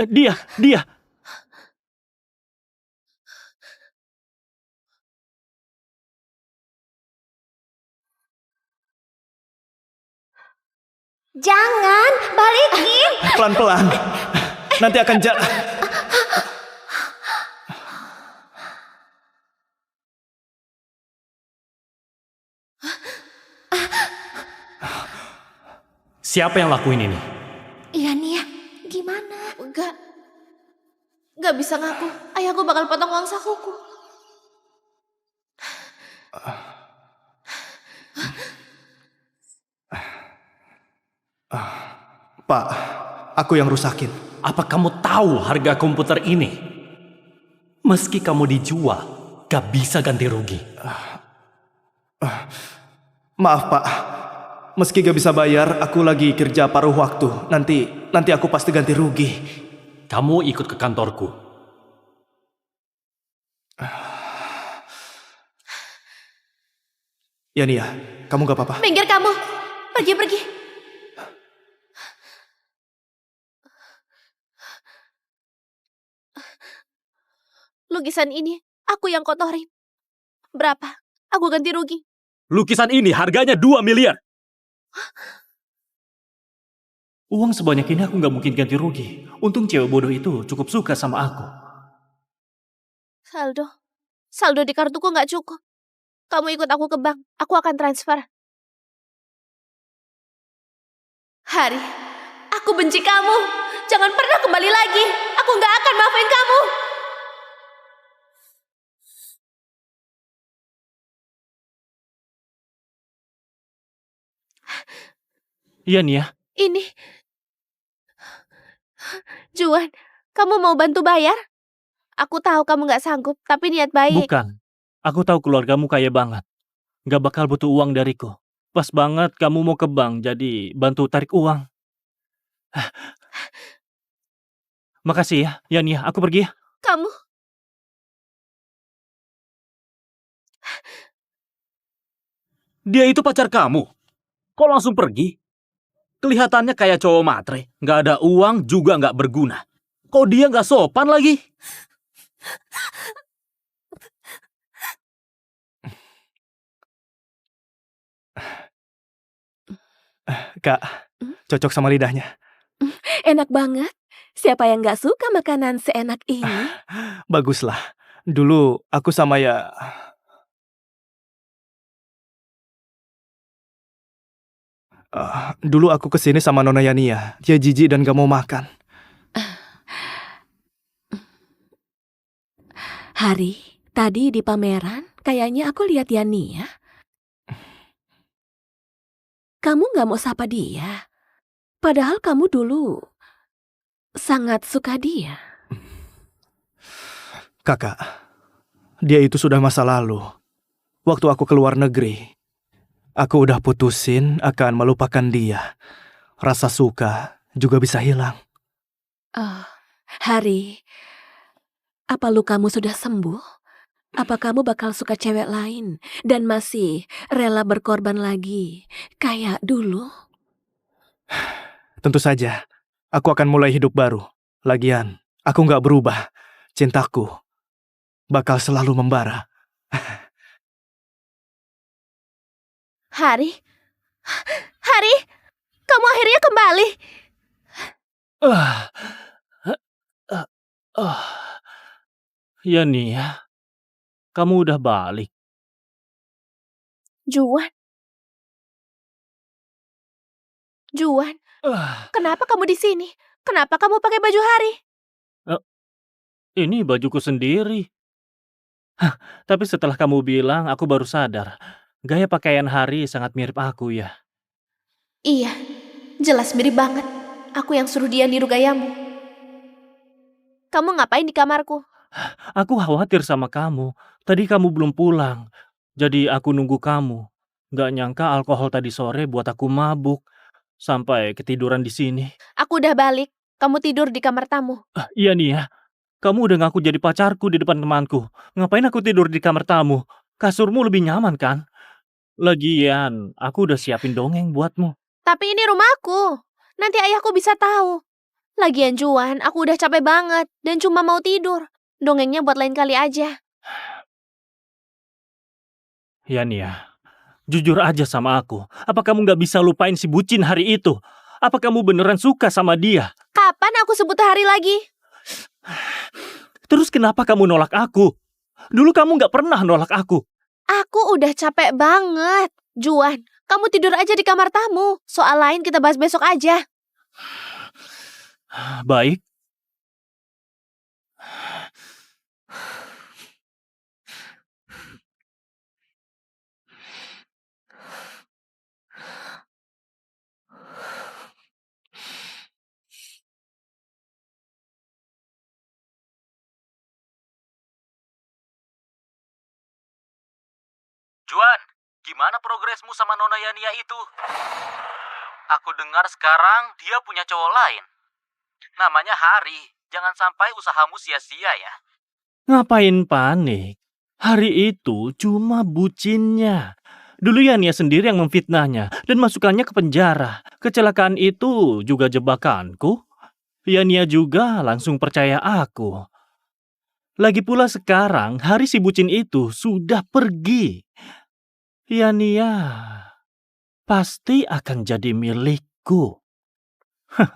Dia. Jangan, balikin. Pelan-pelan. Nanti akan Siapa yang lakuin ini? Iya Nia, gimana? Enggak bisa ngaku. Ayahku bakal potong uang sakuku. Pak, aku yang rusakin. Apa kamu tahu harga komputer ini? Meski kamu dijual, gak bisa ganti rugi. Maaf Pak, meski gak bisa bayar, aku lagi kerja paruh waktu. Nanti aku pasti ganti rugi. Kamu ikut ke kantorku. Ya Nia, kamu gak apa-apa? Minggir kamu, pergi. Lukisan ini aku yang kotorin. Berapa? Aku ganti rugi. Lukisan ini harganya 2 miliar. Uang sebanyak ini aku gak mungkin ganti rugi. Untung cewek bodoh itu cukup suka sama aku. Saldo di kartuku gak cukup. Kamu ikut aku ke bank. Aku akan transfer. Hari, aku benci kamu. Jangan pernah kembali lagi. Aku gak akan maafin kamu. Iya Nia. Ini. Juan, kamu mau bantu bayar? Aku tahu kamu gak sanggup, tapi niat baik. Bukan. Aku tahu keluargamu kaya banget. Gak bakal butuh uang dariku. Pas banget kamu mau ke bank, jadi bantu tarik uang. Makasih ya. Ya Nia, aku pergi ya. Kamu. Dia itu pacar kamu. Kok langsung pergi? Kelihatannya kayak cowok matre. Gak ada uang, juga gak berguna. Kok dia gak sopan lagi? Kak, cocok sama lidahnya. Enak banget. Siapa yang gak suka makanan seenak ini? Baguslah. Dulu aku sama dulu aku kesini sama Nona Yania. Dia jijik dan gak mau makan. Hari, tadi di pameran, Kayaknya aku lihat Yani ya. Kamu nggak mau sapa dia. Padahal kamu dulu sangat suka dia. Kakak, dia itu sudah masa lalu. Waktu aku keluar negeri, aku udah putusin akan melupakan dia. Rasa suka juga bisa hilang. Oh, Hari, apa lukamu sudah sembuh? Apa kamu bakal suka cewek lain dan masih rela berkorban lagi kayak dulu? Tentu saja, aku akan mulai hidup baru. Lagian, aku nggak berubah. Cintaku bakal selalu membara. Hari, kamu akhirnya kembali. Yani ya, kamu udah balik. Juan, kenapa kamu di sini? Kenapa kamu pakai baju Hari? Ini bajuku sendiri. Tapi setelah kamu bilang, aku baru sadar. Gaya pakaian Hari sangat mirip aku ya. Iya, jelas mirip banget. Aku yang suruh dia niru gayamu. Kamu ngapain di kamarku? Aku khawatir sama kamu. Tadi kamu belum pulang. Jadi aku nunggu kamu. Gak nyangka alkohol tadi sore buat aku mabuk. Sampai ketiduran di sini. Aku udah balik. Kamu tidur di kamar tamu. Iya nih ya. Kamu udah ngaku jadi pacarku di depan temanku. Ngapain aku tidur di kamar tamu? Kasurmu lebih nyaman kan? Lagian, aku udah siapin dongeng buatmu. Tapi ini rumahku. Nanti ayahku bisa tahu. Lagian Juan, aku udah capek banget dan cuma mau tidur. Dongengnya buat lain kali aja. Ya nih ya. Jujur aja sama aku. Apa kamu gak bisa lupain si bucin Hari itu? Apa kamu beneran suka sama dia? Kapan aku sebut Hari lagi? Terus kenapa kamu nolak aku? Dulu kamu gak pernah nolak aku. Aku udah capek banget. Juan, kamu tidur aja di kamar tamu. Soal lain kita bahas besok aja. Baik. Juan, gimana progresmu sama Nona Yania itu? Aku dengar sekarang dia punya cowok lain. Namanya Hari. Jangan sampai usahamu sia-sia ya. Ngapain panik? Hari itu cuma bucinnya. Dulu Yania sendiri yang memfitnahnya dan masukkannya ke penjara. Kecelakaan itu juga jebakanku. Yania juga langsung percaya aku. Lagi pula sekarang Hari si bucin itu sudah pergi. Yania pasti akan jadi milikku. Hah?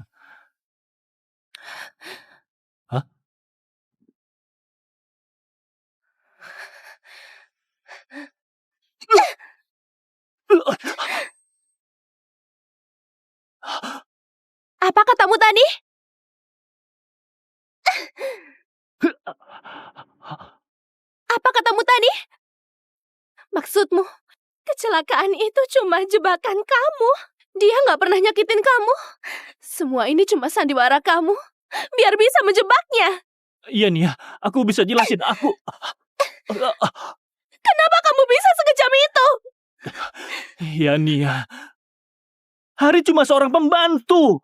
Apa katamu tadi? Apa katamu tadi? Maksudmu, kecelakaan itu cuma jebakan kamu. Dia nggak pernah nyakitin kamu. Semua ini cuma sandiwara kamu, biar bisa menjebaknya. Iya Nia, aku bisa jelasin. Kenapa kamu bisa sekejam itu? Iya Nia, Hari cuma seorang pembantu.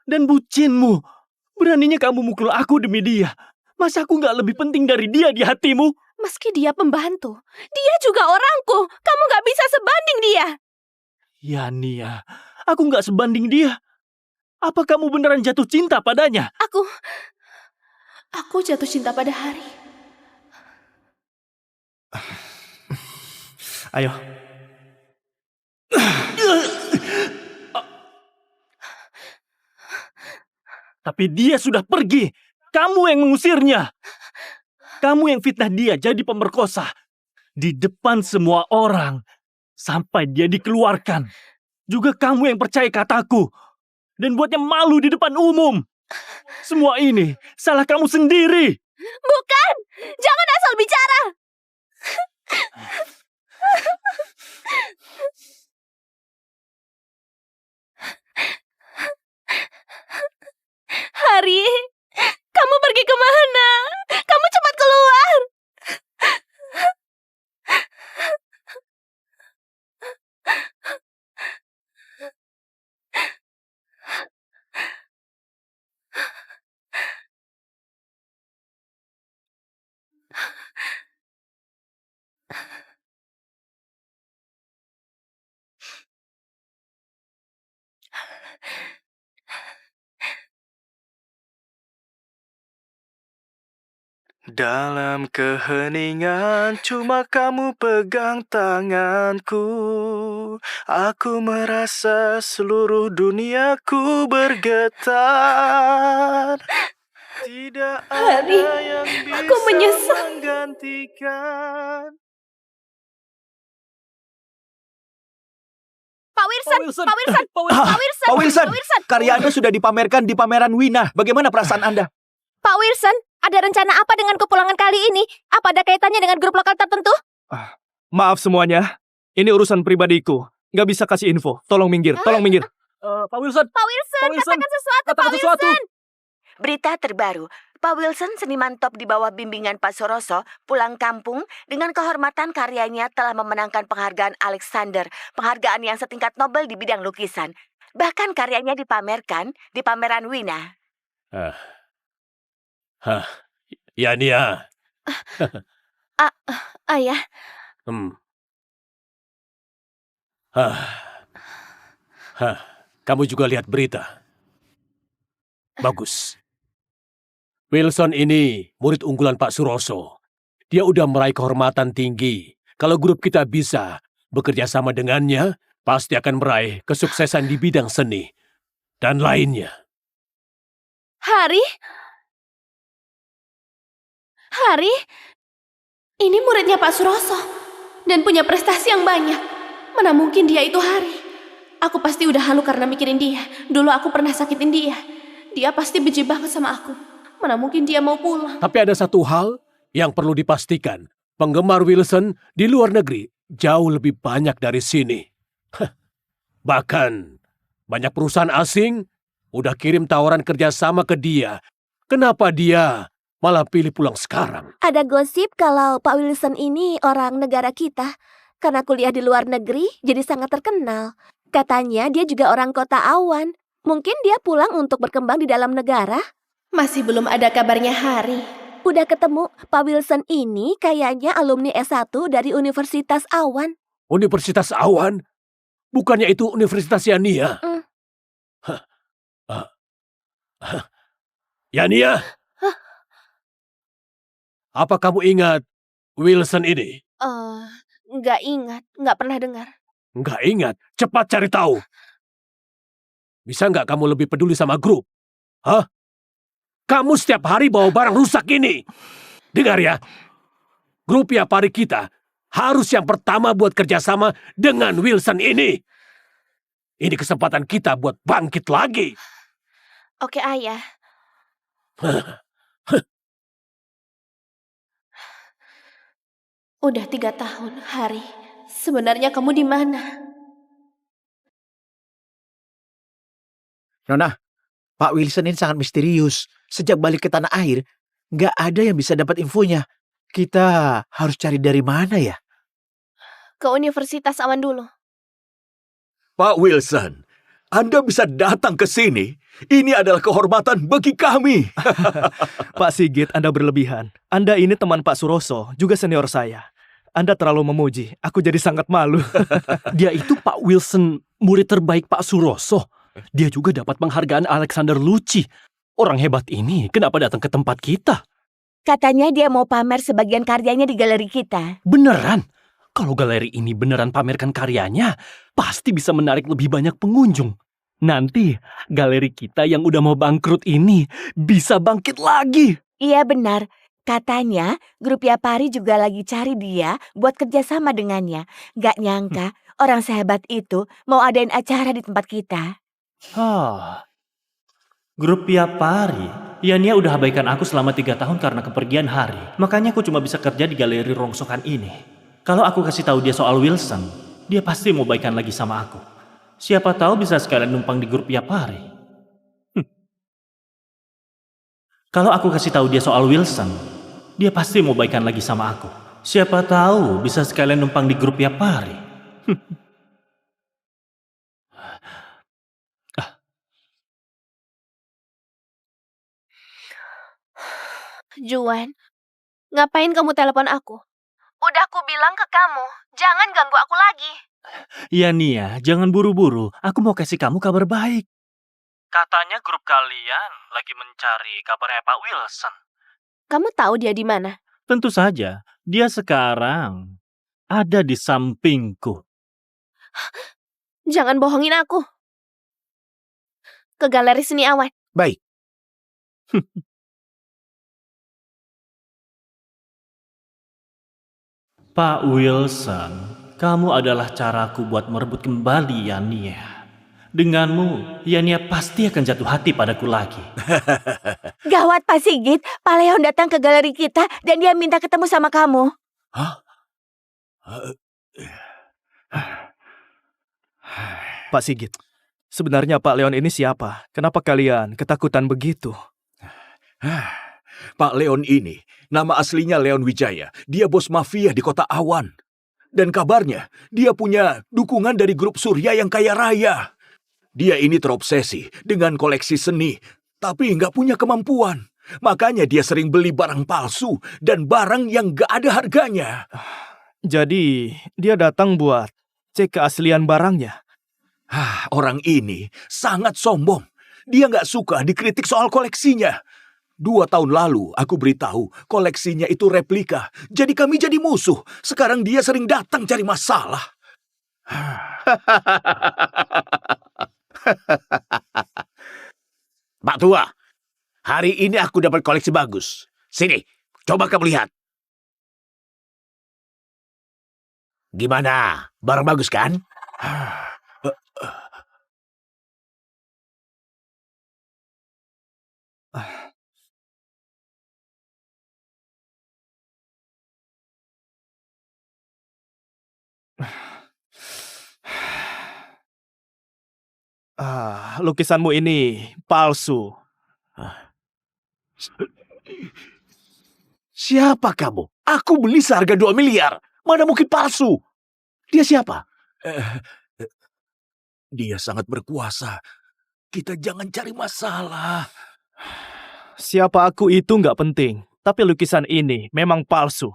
Dan bucinmu, beraninya kamu mukul aku demi dia. Masa aku nggak lebih penting dari dia di hatimu? Meski dia pembantu, dia juga orangku. Kamu nggak bisa sebanding dia. Ya Nia, aku nggak sebanding dia. Apa kamu beneran jatuh cinta padanya? Aku jatuh cinta pada Hari. Ayo. Tapi dia sudah pergi. Kamu yang mengusirnya. Kamu yang fitnah dia jadi pemerkosa. Di depan semua orang. Sampai dia dikeluarkan. Juga kamu yang percaya kataku. Dan buatnya malu di depan umum. Semua ini salah kamu sendiri. Bukan! Jangan asal bicara! Hari, kamu pergi kemana? Kamu cepat keluar. Dalam keheningan cuma kamu pegang tanganku. Aku merasa seluruh duniaku bergetar. Tidak Hari, ada yang bisa aku menyesal. menggantikan. Pak Wilson, Pak Wilson, Pak Wilson, karya Anda sudah dipamerkan di pameran Wina. Bagaimana perasaan Anda? Pak Wilson, ada rencana apa dengan kepulangan kali ini? Apa ada kaitannya dengan grup lokal tertentu? Maaf semuanya, ini urusan pribadiku. Nggak bisa kasih info. Tolong minggir, tolong minggir. Pak Wilson, Pak Wilson, katakan sesuatu, Pak Wilson. Berita terbaru, Pak Wilson, seniman top di bawah bimbingan Pak Suroso, pulang kampung dengan kehormatan karyanya telah memenangkan penghargaan Alexander, penghargaan yang setingkat Nobel di bidang lukisan. Bahkan karyanya dipamerkan di pameran Wina. Yania. Ayah. Kamu juga lihat berita. Bagus. Wilson ini murid unggulan Pak Suroso. Dia udah meraih kehormatan tinggi. Kalau grup kita bisa bekerja sama dengannya, pasti akan meraih kesuksesan di bidang seni dan lainnya. Hari? Ini muridnya Pak Suroso dan punya prestasi yang banyak. Mana mungkin dia itu Hari? Aku pasti udah halu karena mikirin dia. Dulu aku pernah sakitin dia. Dia pasti benci banget sama aku. Mana mungkin dia mau pulang. Tapi ada satu hal yang perlu dipastikan. Penggemar Wilson di luar negeri jauh lebih banyak dari sini. Bahkan banyak perusahaan asing udah kirim tawaran kerjasama ke dia. Kenapa dia malah pilih pulang sekarang? Ada gosip kalau Pak Wilson ini orang negara kita. Karena kuliah di luar negeri, jadi sangat terkenal. Katanya dia juga orang kota awan. Mungkin dia pulang untuk berkembang di dalam negara. Masih belum ada kabarnya Hari. Udah ketemu, Pak Wilson ini kayaknya alumni S1 dari Universitas Awan. Universitas Awan? Bukannya itu Universitas Yania? Yania? Apa kamu ingat Wilson ini? Nggak ingat, nggak pernah dengar. Nggak ingat? Cepat cari tahu. Bisa nggak kamu lebih peduli sama grup? Hah? Kamu setiap hari bawa barang rusak ini. Dengar ya, grup Yapari kita harus yang pertama buat kerjasama dengan Wilson ini. Ini kesempatan kita buat bangkit lagi. Oke, Ayah. Udah 3 tahun, Hari. Sebenarnya kamu di mana? Nona, Pak Wilson ini sangat misterius. Sejak balik ke tanah air, nggak ada yang bisa dapat infonya. Kita harus cari dari mana ya? Ke Universitas Awan dulu. Pak Wilson, Anda bisa datang ke sini. Ini adalah kehormatan bagi kami. Pak Sigit, Anda berlebihan. Anda ini teman Pak Suroso, juga senior saya. Anda terlalu memuji. Aku jadi sangat malu. Dia itu Pak Wilson, murid terbaik Pak Suroso. Dia juga dapat penghargaan Alexander Lucci. Orang hebat ini kenapa datang ke tempat kita? Katanya dia mau pamer sebagian karyanya di galeri kita. Beneran? Kalau galeri ini beneran pamerkan karyanya, pasti bisa menarik lebih banyak pengunjung. Nanti galeri kita yang udah mau bangkrut ini bisa bangkit lagi. Iya benar. Katanya grup Yapari juga lagi cari dia buat kerjasama dengannya. Gak nyangka orang sehebat itu mau adain acara di tempat kita. Grup Yapari. Yania udah abaikan aku selama 3 tahun karena kepergian Hari. Makanya aku cuma bisa kerja di galeri rongsokan ini. Kalau aku kasih tahu dia soal Wilson, dia pasti mau baikan lagi sama aku. Siapa tahu bisa sekalian numpang di grup Yapari. Kalau aku kasih tahu dia soal Wilson, dia pasti mau baikan lagi sama aku. Siapa tahu bisa sekalian numpang di grup Yapari. Juan, ngapain kamu telepon aku? Udah aku bilang ke kamu, jangan ganggu aku lagi. Ya Nia, jangan buru-buru. Aku mau kasih kamu kabar baik. Katanya grup kalian lagi mencari kabarnya Pak Wilson. Kamu tahu dia di mana? Tentu saja, dia sekarang ada di sampingku. Jangan bohongin aku. Ke galeri seni awan. Baik. Pak Wilson, kamu adalah caraku buat merebut kembali Yania. Denganmu, Yania pasti akan jatuh hati padaku lagi. Gawat Pak Sigit, Pak Leon datang ke galeri kita dan dia minta ketemu sama kamu. Hah? Pak Sigit, sebenarnya Pak Leon ini siapa? Kenapa kalian ketakutan begitu? Pak Leon ini, nama aslinya Leon Wijaya. Dia bos mafia di kota Awan. Dan kabarnya, dia punya dukungan dari grup Surya yang kaya raya. Dia ini terobsesi dengan koleksi seni, tapi nggak punya kemampuan. Makanya dia sering beli barang palsu dan barang yang nggak ada harganya. Jadi, dia datang buat cek keaslian barangnya. Orang ini sangat sombong. Dia nggak suka dikritik soal koleksinya. 2 tahun lalu aku beritahu koleksinya itu replika. Jadi kami jadi musuh. Sekarang dia sering datang cari masalah. Pak Tua, hari ini aku dapat koleksi bagus. Sini, coba kamu lihat. Gimana? Barang bagus kan? Lukisanmu ini palsu. Siapa kamu? Aku beli seharga 2 miliar. Mana mungkin palsu? Dia siapa? Dia sangat berkuasa. Kita jangan cari masalah. Siapa aku itu nggak penting. Tapi lukisan ini memang palsu.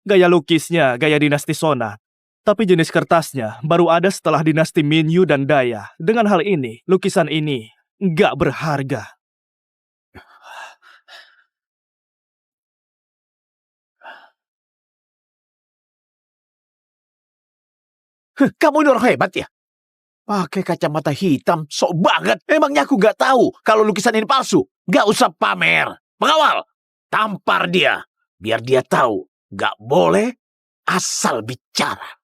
Gaya lukisnya gaya dinasti Sona. Tapi jenis kertasnya baru ada setelah dinasti Minyu dan Daya. Dengan hal ini, lukisan ini nggak berharga. Kamu ini orang hebat ya? Pakai kacamata hitam, sok banget. Emangnya aku nggak tahu kalau lukisan ini palsu? Nggak usah pamer. Pengawal, tampar dia. Biar dia tahu, nggak boleh asal bicara.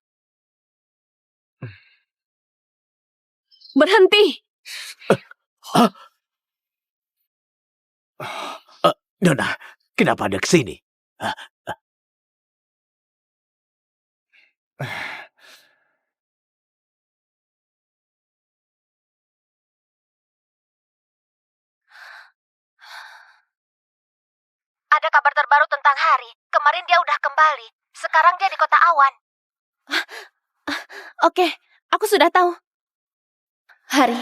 Berhenti! Nona, kenapa Anda kesini? Ada kabar terbaru tentang Hari. Kemarin dia udah kembali. Sekarang dia di kota Awan. Oke, aku sudah tahu. Hari,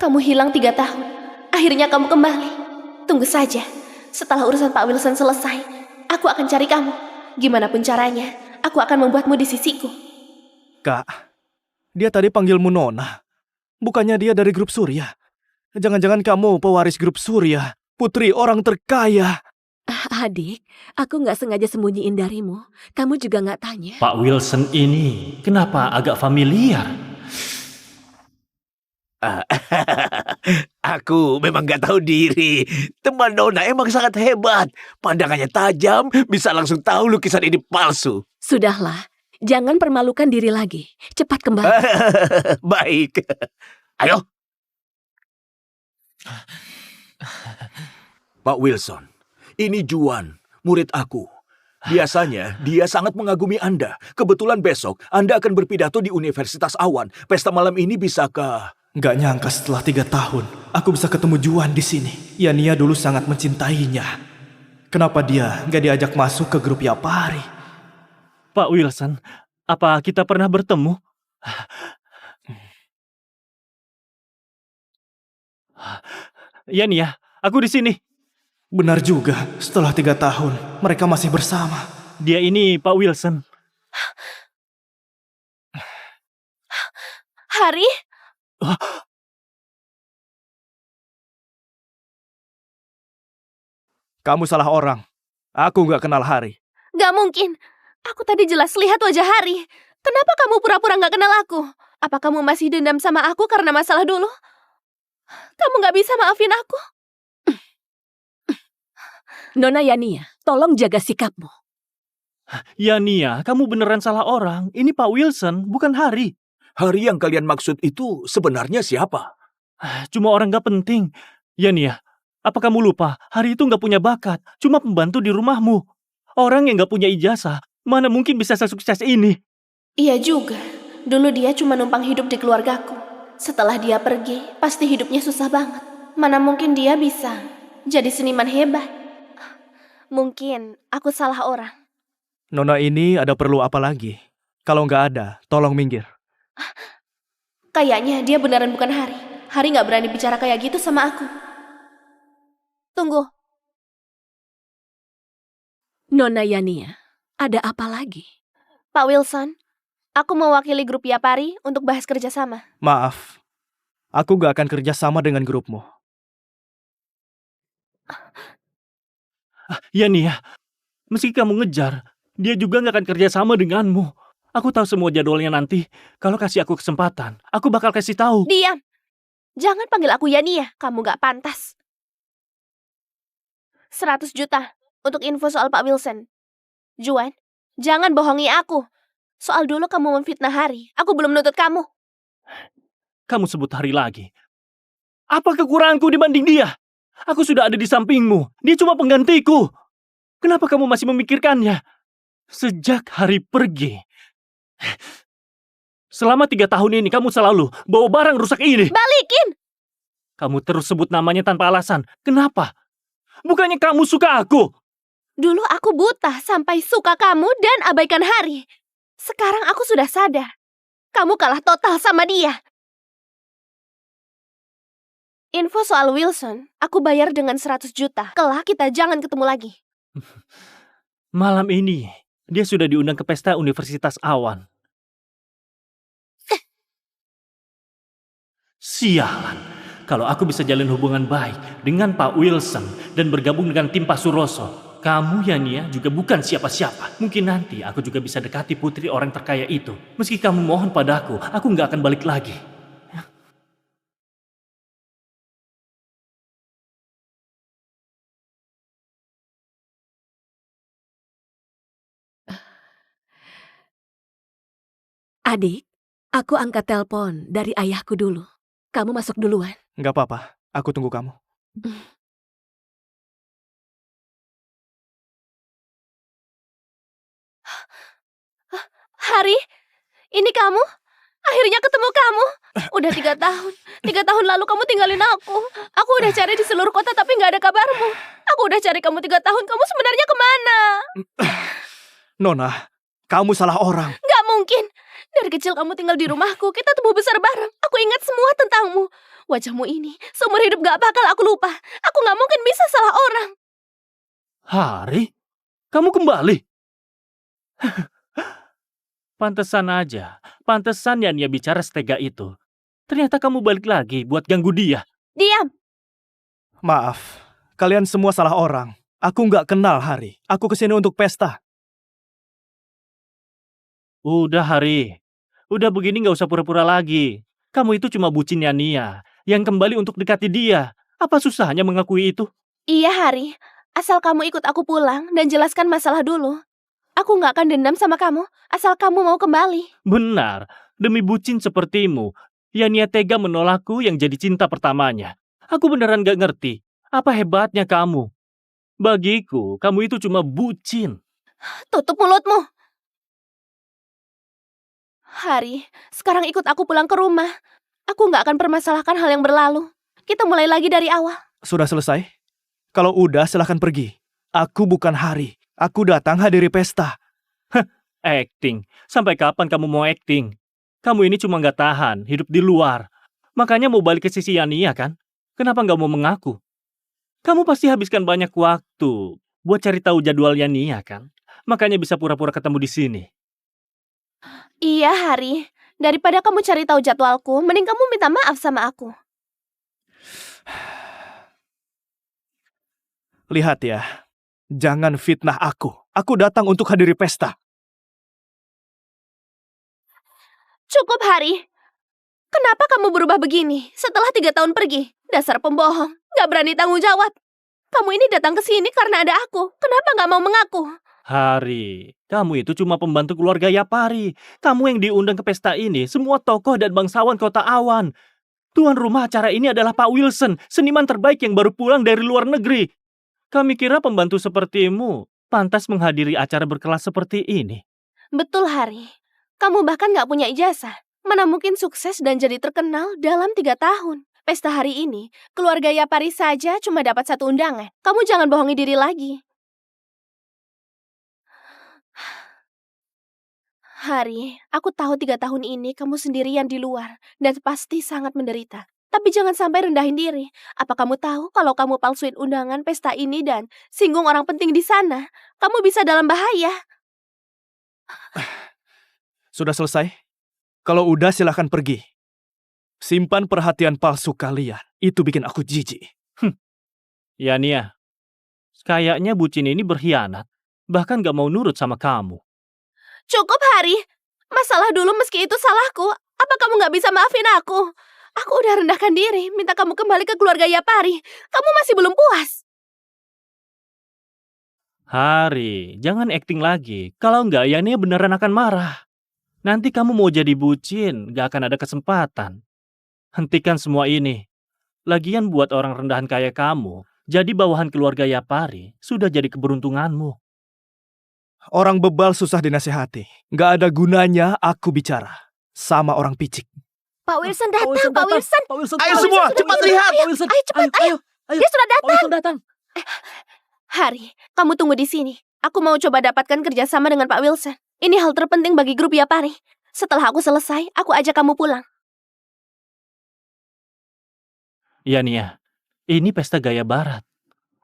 kamu hilang 3 tahun. Akhirnya kamu kembali. Tunggu saja. Setelah urusan Pak Wilson selesai, aku akan cari kamu. Gimana pun caranya, aku akan membuatmu di sisiku. Kak, dia tadi panggilmu Nona. Bukannya dia dari grup Surya. Jangan-jangan kamu pewaris grup Surya. Putri orang terkaya. Adik, aku nggak sengaja sembunyiin darimu. Kamu juga nggak tanya. Pak Wilson ini kenapa agak familiar? Aku memang gak tahu diri. Teman Nona emang sangat hebat. Pandangannya tajam, bisa langsung tahu lukisan ini palsu. Sudahlah, jangan permalukan diri lagi. Cepat kembali. Baik. Ayo. Pak Wilson, ini Juan, murid aku. Biasanya, dia sangat mengagumi Anda. Kebetulan besok, Anda akan berpidato di Universitas Awan. Pesta malam ini bisakah... Gak nyangka setelah 3 tahun, aku bisa ketemu Juan di sini. Yania dulu sangat mencintainya. Kenapa dia gak diajak masuk ke grup Yapari? Pak Wilson, apa kita pernah bertemu? Ya nih ya, aku di sini. Benar juga, setelah 3 tahun, mereka masih bersama. Dia ini Pak Wilson. Hari? Kamu salah orang. Aku gak kenal Hari. Gak mungkin. Aku tadi jelas lihat wajah Hari. Kenapa kamu pura-pura gak kenal aku? Apa kamu masih dendam sama aku karena masalah dulu? Kamu gak bisa maafin aku? Nona Yania, tolong jaga sikapmu. Yania, kamu beneran salah orang. Ini Pak Wilson, bukan Hari. Hari yang kalian maksud itu sebenarnya siapa? Cuma orang gak penting. Yania, apa kamu lupa? Hari itu gak punya bakat. Cuma pembantu di rumahmu. Orang yang gak punya ijazah, mana mungkin bisa sesukses ini? Iya juga. Dulu dia cuma numpang hidup di keluargaku. Setelah dia pergi, pasti hidupnya susah banget. Mana mungkin dia bisa jadi seniman hebat. Mungkin aku salah orang. Nona ini ada perlu apa lagi? Kalau nggak ada, tolong minggir. Kayaknya dia beneran bukan Hari. Hari nggak berani bicara kayak gitu sama aku. Tunggu. Nona Yania, ada apa lagi? Pak Wilson, aku mewakili grup Yapari untuk bahas kerjasama. Maaf, aku gak akan kerja sama dengan grupmu. Yania, meski kamu ngejar, dia juga gak akan kerja sama denganmu. Aku tahu semua jadwalnya nanti. Kalau kasih aku kesempatan, aku bakal kasih tahu. Diam. Jangan panggil aku Yania. Kamu gak pantas. 100 juta untuk info soal Pak Wilson. Juan, jangan bohongi aku. Soal dulu kamu memfitnah Hari. Aku belum nuntut kamu. Kamu sebut Hari lagi. Apa kekuranganku dibanding dia? Aku sudah ada di sampingmu. Dia cuma penggantiku. Kenapa kamu masih memikirkannya? Sejak Hari pergi, selama 3 tahun ini kamu selalu bawa barang rusak ini. Balikin! Kamu terus sebut namanya tanpa alasan. Kenapa? Bukannya kamu suka aku? Dulu aku buta sampai suka kamu dan abaikan Hari. Sekarang aku sudah sadar. Kamu kalah total sama dia. Info soal Wilson, aku bayar dengan 100 juta. Kelak kita jangan ketemu lagi. Malam ini, dia sudah diundang ke pesta Universitas Awan. Sialan, kalau aku bisa jalin hubungan baik dengan Pak Wilson dan bergabung dengan tim Pak Suroso, kamu, Yania, juga bukan siapa-siapa. Mungkin nanti aku juga bisa dekati putri orang terkaya itu. Meski kamu mohon padaku, aku nggak akan balik lagi. Adik, aku angkat telepon dari ayahku dulu. Kamu masuk duluan. Nggak apa-apa, aku tunggu kamu. Hari, ini kamu? Akhirnya ketemu kamu. Udah 3 tahun. 3 tahun lalu kamu tinggalin aku. Aku udah cari di seluruh kota tapi nggak ada kabarmu. Aku udah cari kamu 3 tahun. Kamu sebenarnya kemana? Nona, kamu salah orang. Nggak mungkin. Dari kecil kamu tinggal di rumahku. Kita tumbuh besar bareng. Aku ingat semua tentangmu. Wajahmu ini seumur hidup gak bakal aku lupa. Aku gak mungkin bisa salah orang. Hari? Kamu kembali? Pantesan aja. Pantesan Yania bicara setega itu. Ternyata kamu balik lagi buat ganggu dia. Diam. Maaf, kalian semua salah orang. Aku nggak kenal Hari. Aku kesini untuk pesta. Udah, Hari. Udah begini gak usah pura-pura lagi. Kamu itu cuma bucin Yania yang kembali untuk dekati dia. Apa susahnya mengakui itu? Iya, Hari. Asal kamu ikut aku pulang dan jelaskan masalah dulu. Aku gak akan dendam sama kamu, asal kamu mau kembali. Benar. Demi bucin sepertimu, Yania tega menolakku yang jadi cinta pertamanya. Aku beneran gak ngerti. Apa hebatnya kamu? Bagiku, kamu itu cuma bucin. Tutup mulutmu. Hari, sekarang ikut aku pulang ke rumah. Aku nggak akan permasalahkan hal yang berlalu. Kita mulai lagi dari awal. Sudah selesai? Kalau udah, silahkan pergi. Aku bukan Hari. Aku datang hadiri pesta. Acting. Sampai kapan kamu mau acting? Kamu ini cuma nggak tahan, hidup di luar. Makanya mau balik ke sisi Yania kan? Kenapa nggak mau mengaku? Kamu pasti habiskan banyak waktu buat cari tahu jadwal Yania kan? Makanya bisa pura-pura ketemu di sini. Iya, Hari. Daripada kamu cari tahu jadwalku, mending kamu minta maaf sama aku. Lihat ya, jangan fitnah aku. Aku datang untuk hadiri pesta. Cukup, Hari. Kenapa kamu berubah begini setelah 3 tahun pergi? Dasar pembohong, gak berani tanggung jawab. Kamu ini datang ke sini karena ada aku. Kenapa gak mau mengaku? Hari, kamu itu cuma pembantu keluarga Yapari. Kamu yang diundang ke pesta ini, semua tokoh dan bangsawan kota Awan. Tuan rumah acara ini adalah Pak Wilson, seniman terbaik yang baru pulang dari luar negeri. Kami kira pembantu sepertimu pantas menghadiri acara berkelas seperti ini. Betul, Hari. Kamu bahkan gak punya ijazah. Mana mungkin sukses dan jadi terkenal dalam 3 tahun. Pesta hari ini, keluarga Yapari saja cuma dapat 1 undangan. Kamu jangan bohongi diri lagi. Hari, aku tahu 3 tahun ini kamu sendirian di luar dan pasti sangat menderita. Tapi jangan sampai rendahin diri. Apa kamu tahu kalau kamu palsuin undangan pesta ini dan singgung orang penting di sana, kamu bisa dalam bahaya. Sudah selesai? Kalau udah, silahkan pergi. Simpan perhatian palsu kalian. Itu bikin aku jijik. Yania, kayaknya bucin ini berkhianat. Bahkan gak mau nurut sama kamu. Cukup, Hari. Masalah dulu meski itu salahku. Apa kamu gak bisa maafin aku? Aku udah rendahkan diri, minta kamu kembali ke keluarga Yapari. Kamu masih belum puas. Hari, jangan acting lagi. Kalau enggak, Yania beneran akan marah. Nanti kamu mau jadi bucin, gak akan ada kesempatan. Hentikan semua ini. Lagian buat orang rendahan kayak kamu, jadi bawahan keluarga Yapari sudah jadi keberuntunganmu. Orang bebal susah dinasehati. Gak ada gunanya aku bicara sama orang picik. Pak Wilson datang, Pak Wilson. Ayo semua, cepat lihat. Ayo cepat, ayo. Dia sudah datang. Pak Wilson datang. Hari, kamu tunggu di sini. Aku mau coba dapatkan kerjasama dengan Pak Wilson. Ini hal terpenting bagi grup Yapari. Setelah aku selesai, aku ajak kamu pulang. Yania, ini pesta gaya barat.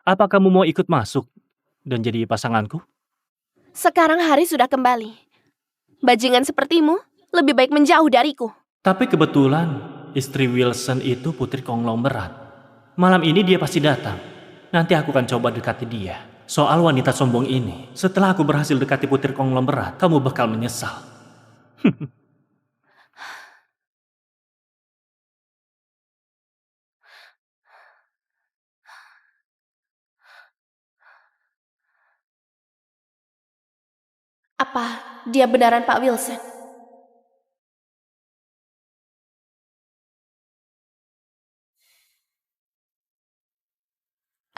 Apa kamu mau ikut masuk dan jadi pasanganku? Sekarang Hari sudah kembali. Bajingan sepertimu lebih baik menjauh dariku. Tapi kebetulan istri Wilson itu putri konglomerat. Malam ini dia pasti datang. Nanti aku akan coba dekati dia. Soal wanita sombong ini, setelah aku berhasil dekati putri konglomerat, kamu bakal menyesal. Apa dia benaran Pak Wilson?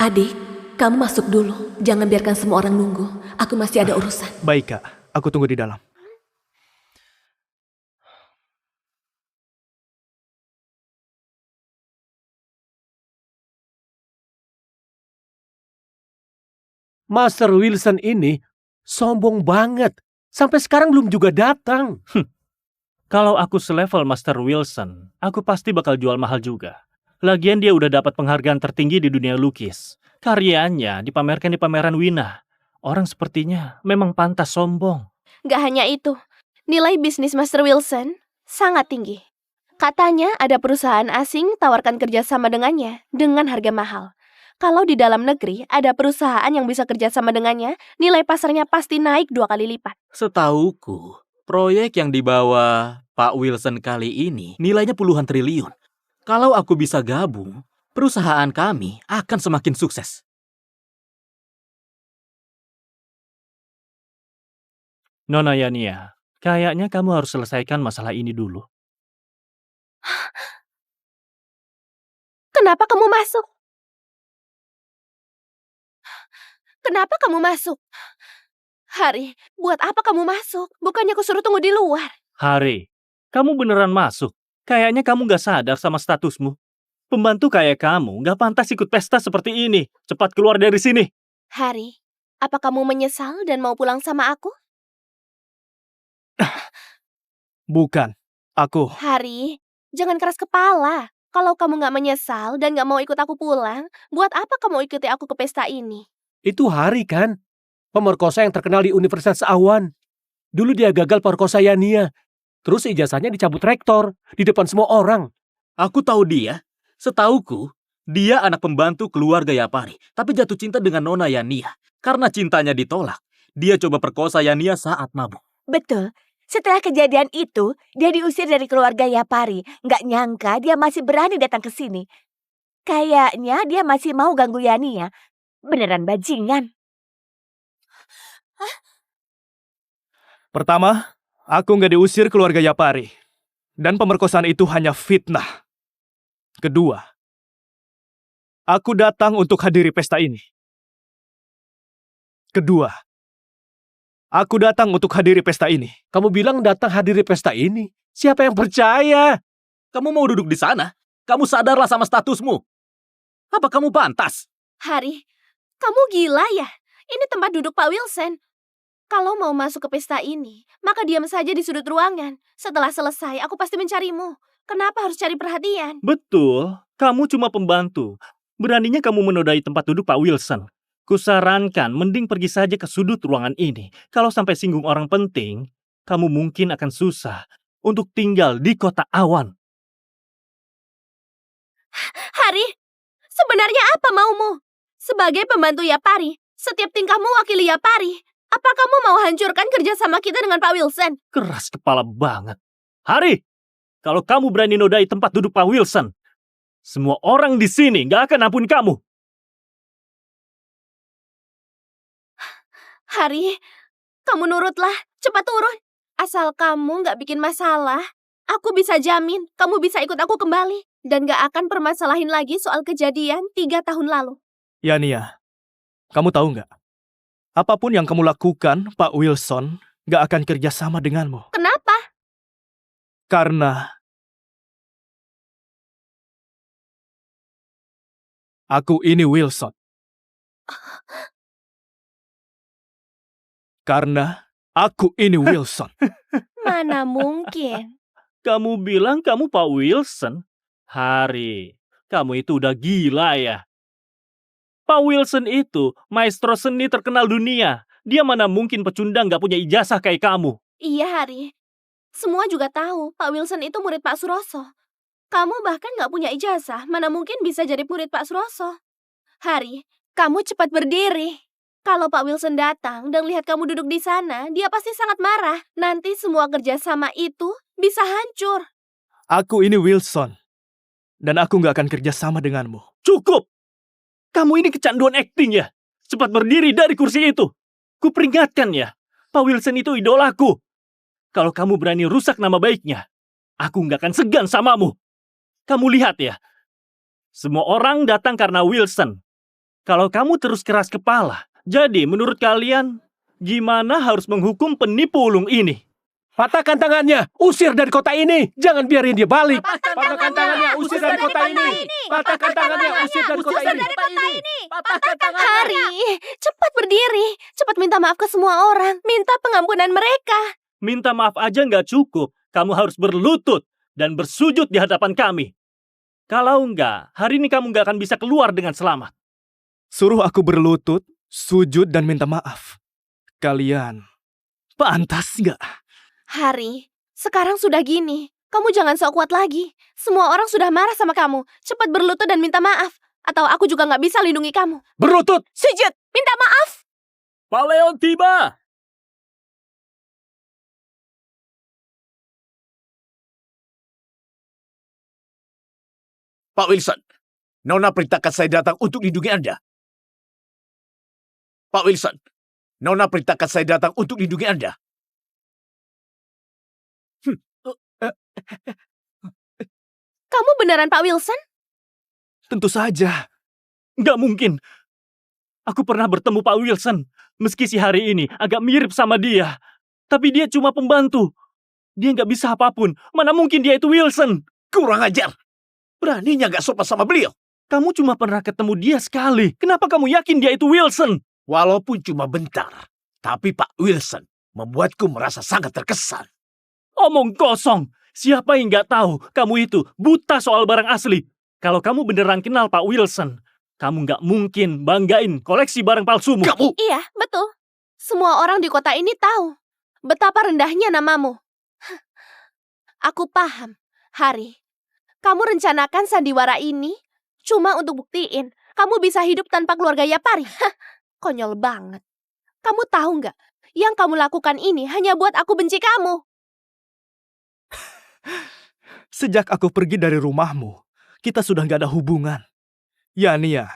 Adik, kamu masuk dulu. Jangan biarkan semua orang nunggu. Aku masih ada urusan. Baik, Kak. Aku tunggu di dalam. Master Wilson ini sombong banget. Sampai sekarang belum juga datang. Kalau aku selevel Master Wilson, aku pasti bakal jual mahal juga. Lagian dia udah dapat penghargaan tertinggi di dunia lukis. Karyanya dipamerkan di pameran Wina. Orang sepertinya memang pantas sombong. Gak hanya itu, nilai bisnis Master Wilson sangat tinggi. Katanya ada perusahaan asing tawarkan kerjasama dengannya dengan harga mahal. Kalau di dalam negeri ada perusahaan yang bisa kerjasama dengannya, nilai pasarnya pasti naik 2 kali lipat. Setauku, proyek yang dibawa Pak Wilson kali ini nilainya puluhan triliun. Kalau aku bisa gabung, perusahaan kami akan semakin sukses. Nona Yania, kayaknya kamu harus selesaikan masalah ini dulu. Kenapa kamu masuk? Kenapa kamu masuk? Hari, buat apa kamu masuk? Bukannya aku suruh tunggu di luar. Hari, kamu beneran masuk? Kayaknya kamu gak sadar sama statusmu. Pembantu kayak kamu gak pantas ikut pesta seperti ini. Cepat keluar dari sini. Hari, apa kamu menyesal dan mau pulang sama aku? Bukan, aku. Hari, jangan keras kepala. Kalau kamu gak menyesal dan gak mau ikut aku pulang, buat apa kamu ikuti aku ke pesta ini? Itu Hari kan? Pemerkosa yang terkenal di Universitas Awan. Dulu dia gagal perkosa Yania. Terus ijazahnya dicabut rektor di depan semua orang. Aku tahu dia. Setauku, dia anak pembantu keluarga Yapari, tapi jatuh cinta dengan Nona Yania. Karena cintanya ditolak, dia coba perkosa Yania saat mabuk. Betul. Setelah kejadian itu, dia diusir dari keluarga Yapari. Nggak nyangka dia masih berani datang ke sini. Kayaknya dia masih mau ganggu Yania. Beneran bajingan. Pertama, aku nggak diusir keluarga Yapari. Dan pemerkosaan itu hanya fitnah. Kedua, aku datang untuk hadiri pesta ini. Kedua, aku datang untuk hadiri pesta ini. Kamu bilang datang hadiri pesta ini. Siapa yang percaya? Kamu mau duduk di sana? Kamu sadarlah sama statusmu. Apa kamu pantas? Hari, kamu gila ya? Ini tempat duduk Pak Wilson. Kalau mau masuk ke pesta ini, maka diam saja di sudut ruangan. Setelah selesai, aku pasti mencarimu. Kenapa harus cari perhatian? Betul, kamu cuma pembantu. Beraninya kamu menodai tempat duduk Pak Wilson. Kusarankan mending pergi saja ke sudut ruangan ini. Kalau sampai singgung orang penting, kamu mungkin akan susah untuk tinggal di kota Awan. Hari, sebenarnya apa maumu? Sebagai pembantu Yapari, setiap tingkahmu wakili Yapari. Apa kamu mau hancurkan kerjasama kita dengan Pak Wilson? Keras kepala banget. Hari, kalau kamu berani nodai tempat duduk Pak Wilson, semua orang di sini gak akan ampuni kamu. Hari, kamu nurutlah. Cepat turun. Asal kamu gak bikin masalah, aku bisa jamin kamu bisa ikut aku kembali. Dan gak akan permasalahin lagi soal kejadian 3 tahun lalu. Yania, kamu tahu nggak? Apapun yang kamu lakukan, Pak Wilson nggak akan kerjasama denganmu. Kenapa? Karena aku ini Wilson. Karena aku ini Wilson. Mana mungkin? Kamu bilang kamu Pak Wilson? Hari, kamu itu udah gila ya. Pak Wilson itu maestro seni terkenal dunia. Dia mana mungkin pecundang gak punya ijazah kayak kamu. Iya, Hari. Semua juga tahu Pak Wilson itu murid Pak Suroso. Kamu bahkan gak punya ijazah. Mana mungkin bisa jadi murid Pak Suroso. Hari, kamu cepat berdiri. Kalau Pak Wilson datang dan lihat kamu duduk di sana, dia pasti sangat marah. Nanti semua kerjasama itu bisa hancur. Aku ini Wilson. Dan aku nggak akan kerjasama denganmu. Cukup! Kamu ini kecanduan akting ya? Cepat berdiri dari kursi itu. Kuperingatkan ya, Pak Wilson itu idolaku. Kalau kamu berani rusak nama baiknya, aku nggak akan segan samamu. Kamu lihat ya, semua orang datang karena Wilson. Kalau kamu terus keras kepala, jadi menurut kalian, gimana harus menghukum penipu ulung ini? Patahkan tangannya, usir dari kota ini. Jangan biarin dia balik. Patahkan tangannya, usir dari kota ini. Patahkan tangannya, usir dari kota ini. Patahkan tangannya. Hari, cepat berdiri. Cepat minta maaf ke semua orang. Minta pengampunan mereka. Minta maaf aja nggak cukup. Kamu harus berlutut dan bersujud di hadapan kami. Kalau enggak, hari ini kamu nggak akan bisa keluar dengan selamat. Suruh aku berlutut, sujud, dan minta maaf. Kalian pantas nggak? Hari, sekarang sudah gini. Kamu jangan sok kuat lagi. Semua orang sudah marah sama kamu. Cepat berlutut dan minta maaf. Atau aku juga nggak bisa lindungi kamu. Berlutut! Sujud! Minta maaf! Pak Leon tiba! Pak Wilson, Nona perintahkan saya datang untuk lindungi Anda. Pak Wilson, Nona perintahkan saya datang untuk lindungi Anda. Kamu beneran Pak Wilson? Tentu saja. Nggak mungkin. Aku pernah bertemu Pak Wilson. Meski si Hari ini agak mirip sama dia. Tapi dia cuma pembantu. Dia nggak bisa apapun. Mana mungkin dia itu Wilson? Kurang ajar. Beraninya nggak sopan sama beliau. Kamu cuma pernah ketemu dia sekali. Kenapa kamu yakin dia itu Wilson? Walaupun cuma bentar. Tapi Pak Wilson membuatku merasa sangat terkesan. Omong kosong. Siapa yang nggak tahu kamu itu buta soal barang asli? Kalau kamu beneran kenal Pak Wilson, kamu nggak mungkin banggain koleksi barang palsumu. Kamu! Iya, betul. Semua orang di kota ini tahu betapa rendahnya namamu. Aku paham, Hari. Kamu rencanakan sandiwara ini cuma untuk buktiin kamu bisa hidup tanpa keluarga Yapari. Konyol banget. Kamu tahu nggak? Yang kamu lakukan ini hanya buat aku benci kamu. Sejak aku pergi dari rumahmu, kita sudah gak ada hubungan. Ya, Nia,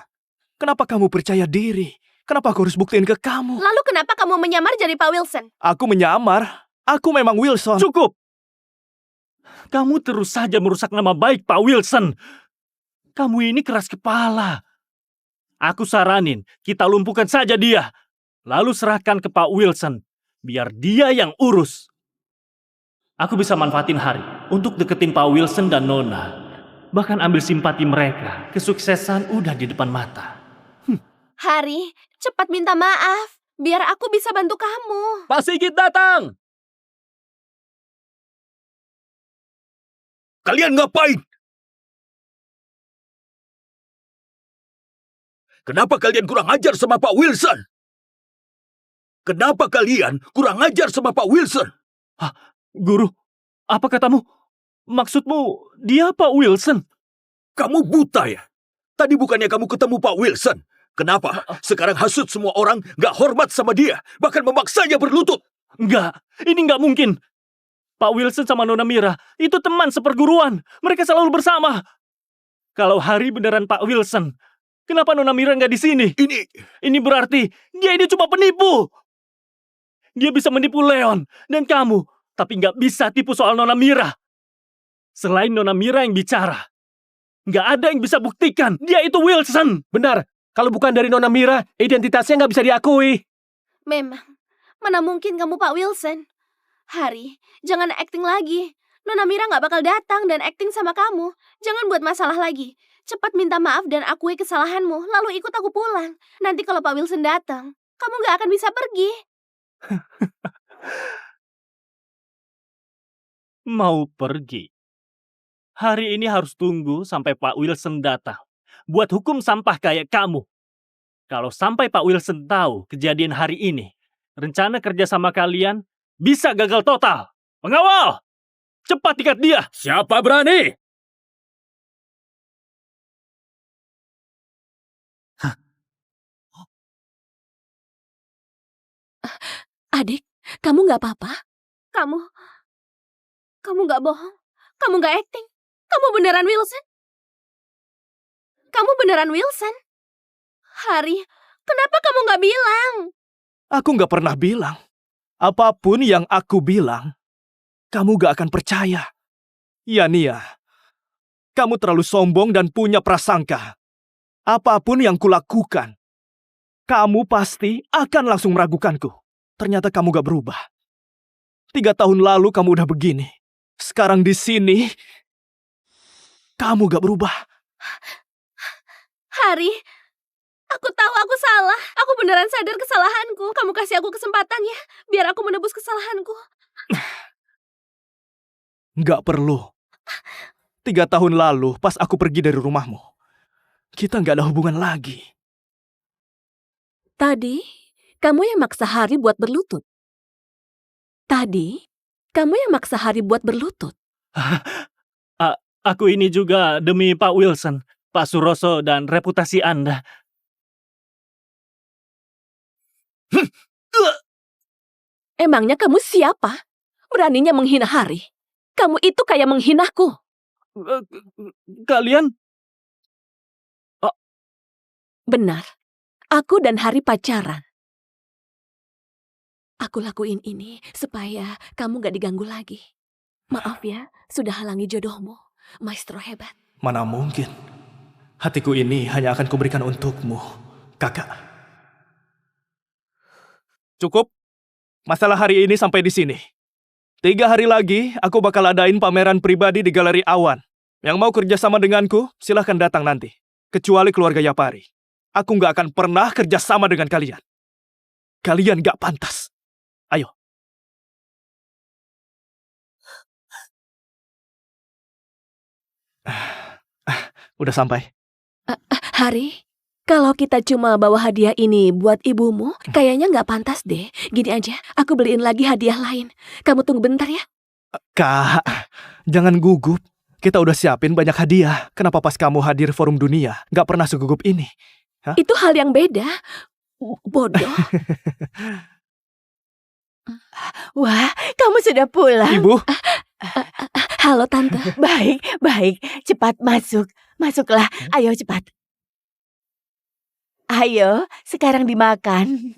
kenapa kamu percaya diri? Kenapa aku harus buktiin ke kamu? Lalu kenapa kamu menyamar jadi Pak Wilson? Aku menyamar. Aku memang Wilson. Cukup! Kamu terus saja merusak nama baik Pak Wilson. Kamu ini keras kepala. Aku saranin, kita lumpuhkan saja dia. Lalu serahkan ke Pak Wilson. Biar dia yang urus. Aku bisa manfaatin Hari untuk deketin Pak Wilson dan Nona. Bahkan ambil simpati mereka. Kesuksesan udah di depan mata. Hari, cepat minta maaf. Biar aku bisa bantu kamu. Pak Sigit datang! Kalian ngapain? Kenapa kalian kurang ajar sama Pak Wilson? Kenapa kalian kurang ajar sama Pak Wilson? Guru, apa katamu? Maksudmu dia Pak Wilson? Kamu buta ya? Tadi bukannya kamu ketemu Pak Wilson? Kenapa sekarang hasut semua orang gak hormat sama dia? Bahkan memaksanya berlutut? Enggak, ini nggak mungkin. Pak Wilson sama Nona Mira itu teman seperguruan. Mereka selalu bersama. Kalau Hari beneran Pak Wilson, kenapa Nona Mira nggak di sini? Ini berarti dia ini cuma penipu. Dia bisa menipu Leon dan kamu, tapi nggak bisa tipu soal Nona Mira. Selain Nona Mira yang bicara, nggak ada yang bisa buktikan dia itu Wilson. Benar, kalau bukan dari Nona Mira, identitasnya nggak bisa diakui. Memang, mana mungkin kamu Pak Wilson? Hari, jangan acting lagi. Nona Mira nggak bakal datang dan acting sama kamu. Jangan buat masalah lagi. Cepat minta maaf dan akui kesalahanmu, lalu ikut aku pulang. Nanti kalau Pak Wilson datang, kamu nggak akan bisa pergi. Mau pergi? Hari ini harus tunggu sampai Pak Wilson datang. Buat hukum sampah kayak kamu. Kalau sampai Pak Wilson tahu kejadian hari ini, rencana kerja sama kalian bisa gagal total. Pengawal! Cepat ikat dia! Siapa berani? Adik, kamu nggak apa-apa? Kamu nggak bohong. Kamu nggak acting. Kamu beneran Wilson. Kamu beneran Wilson. Hari, kenapa kamu nggak bilang? Aku nggak pernah bilang. Apapun yang aku bilang, kamu gak akan percaya. Ya, Nia, kamu terlalu sombong dan punya prasangka. Apapun yang kulakukan, kamu pasti akan langsung meragukanku. Ternyata kamu gak berubah. 3 tahun lalu kamu udah begini. Sekarang di sini, kamu gak berubah. Hari, aku tahu aku salah. Aku beneran sadar kesalahanku. Kamu kasih aku kesempatan ya, biar aku menebus kesalahanku. Gak perlu. 3 tahun lalu, pas aku pergi dari rumahmu, kita gak ada hubungan lagi. Tadi, kamu yang maksa Hari buat berlutut. Tadi, kamu yang maksa Hari buat berlutut. Aku ini juga demi Pak Wilson, Pak Suroso, dan reputasi Anda. Emangnya kamu siapa? Beraninya menghina Hari. Kamu itu kayak menghinaku. Kalian? Benar. Aku dan Hari pacaran. Aku lakuin ini supaya kamu gak diganggu lagi. Maaf ya, sudah halangi jodohmu. Maestro hebat. Mana mungkin. Hatiku ini hanya akan kuberikan untukmu, kakak. Cukup. Masalah hari ini sampai di sini. 3 hari lagi, aku bakal adain pameran pribadi di Galeri Awan. Yang mau kerjasama denganku, silahkan datang nanti. Kecuali keluarga Yapari. Aku nggak akan pernah kerjasama dengan kalian. Kalian nggak pantas. Ayo. Udah sampai. Hari, kalau kita cuma bawa hadiah ini buat ibumu, kayaknya nggak pantas deh. Gini aja, aku beliin lagi hadiah lain. Kamu tunggu bentar ya. Kak, jangan gugup. Kita udah siapin banyak hadiah. Kenapa pas kamu hadir forum dunia, nggak pernah segugup ini? Hah? Itu hal yang beda. Bodoh. Wah, kamu sudah pulang. Ibu. Halo, Tante. Baik, baik. Cepat masuk. Masuklah. Ayo cepat. Ayo, sekarang dimakan.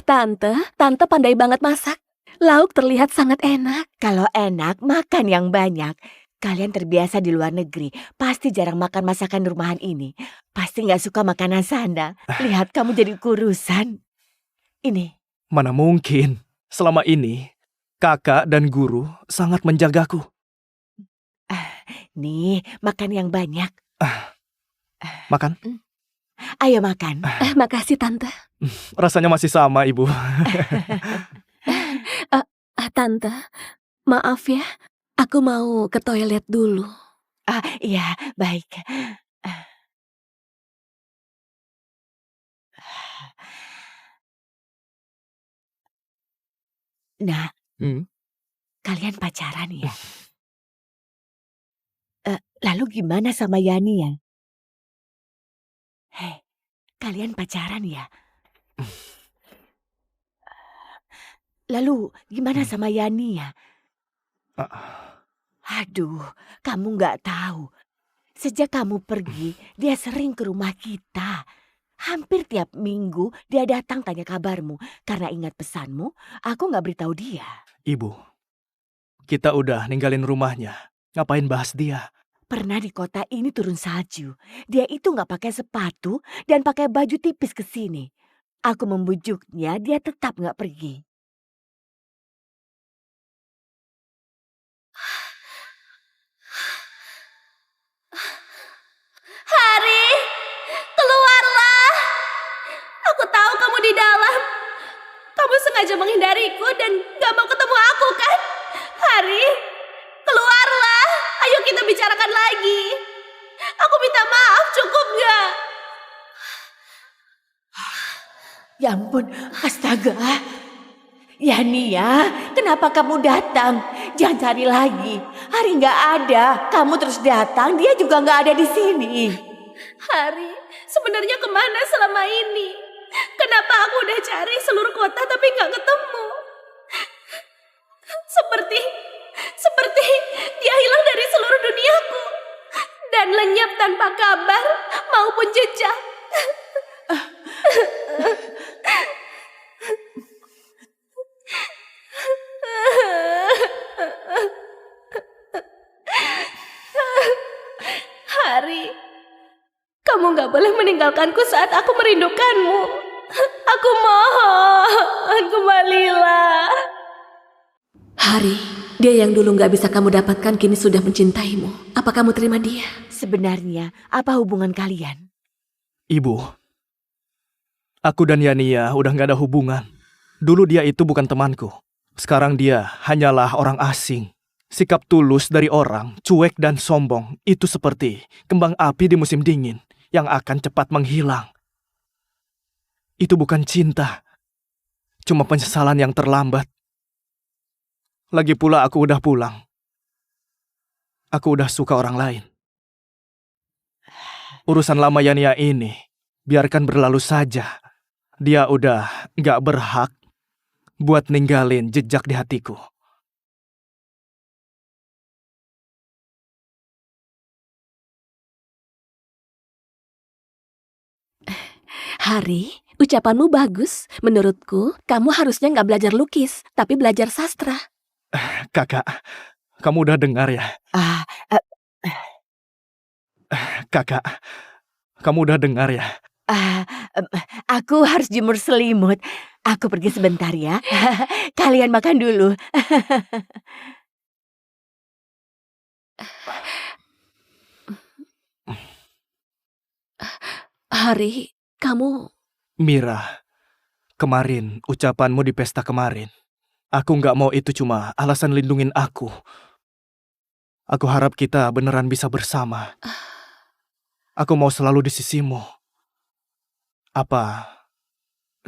Tante pandai banget masak. Lauk terlihat sangat enak. Kalau enak, makan yang banyak. Kalian terbiasa di luar negeri. Pasti jarang makan masakan rumahan ini. Pasti nggak suka makanan sana. Lihat kamu jadi kurusan. Ini. Mana mungkin. Selama ini, kakak dan guru sangat menjagaku. Nih, makan yang banyak. Makan? Ayo makan. Makasih, Tante. Rasanya masih sama, Ibu. Tante, maaf ya. Aku mau ke toilet dulu. Iya, baik. Nah, kalian pacaran ya? Lalu gimana sama Yani ya? Hei, kalian pacaran ya? Lalu gimana sama Yani ya? Aduh, kamu nggak tahu. Sejak kamu pergi, dia sering ke rumah kita. Hampir tiap minggu dia datang tanya kabarmu. Karena ingat pesanmu, aku nggak beritahu dia. Ibu, kita udah ninggalin rumahnya. Ngapain bahas dia? Pernah di kota ini turun salju. Dia itu nggak pakai sepatu dan pakai baju tipis ke sini. Aku membujuknya, dia tetap nggak pergi. Hari, keluarlah. Aku tahu kamu di dalam. Kamu sengaja menghindariku dan gak mau ketemu aku kan? Hari, keluarlah. Ayo kita bicarakan lagi. Aku minta maaf, cukup gak? Ya ampun, astaga. Yani ya, kenapa kamu datang? Jangan cari lagi. Hari nggak ada, kamu terus datang, dia juga nggak ada di sini. Hari, sebenarnya kemana selama ini? Kenapa aku udah cari seluruh kota tapi nggak ketemu? Seperti dia hilang dari seluruh duniaku dan lenyap tanpa kabar maupun jejak. Hari, kamu gak boleh meninggalkanku saat aku merindukanmu. Aku mohon, kembalilah. Hari, dia yang dulu gak bisa kamu dapatkan kini sudah mencintaimu. Apa kamu terima dia? Sebenarnya, apa hubungan kalian? Ibu, aku dan Yania udah gak ada hubungan. Dulu dia itu bukan temanku. Sekarang dia hanyalah orang asing. Sikap tulus dari orang, cuek dan sombong, itu seperti kembang api di musim dingin yang akan cepat menghilang. Itu bukan cinta, cuma penyesalan yang terlambat. Lagi pula aku udah pulang. Aku udah suka orang lain. Urusan lama Yania ini, biarkan berlalu saja. Dia udah gak berhak buat ninggalin jejak di hatiku. Hari, ucapanmu bagus. Menurutku, kamu harusnya nggak belajar lukis, tapi belajar sastra. Kakak, kamu udah dengar ya? Kakak, kamu udah dengar ya? Aku harus jemur selimut. Aku pergi sebentar ya. Kalian makan dulu. Hari, kamu... Mira, kemarin ucapanmu di pesta kemarin. Aku nggak mau itu cuma alasan lindungin aku. Aku harap kita beneran bisa bersama. Aku mau selalu di sisimu. Apa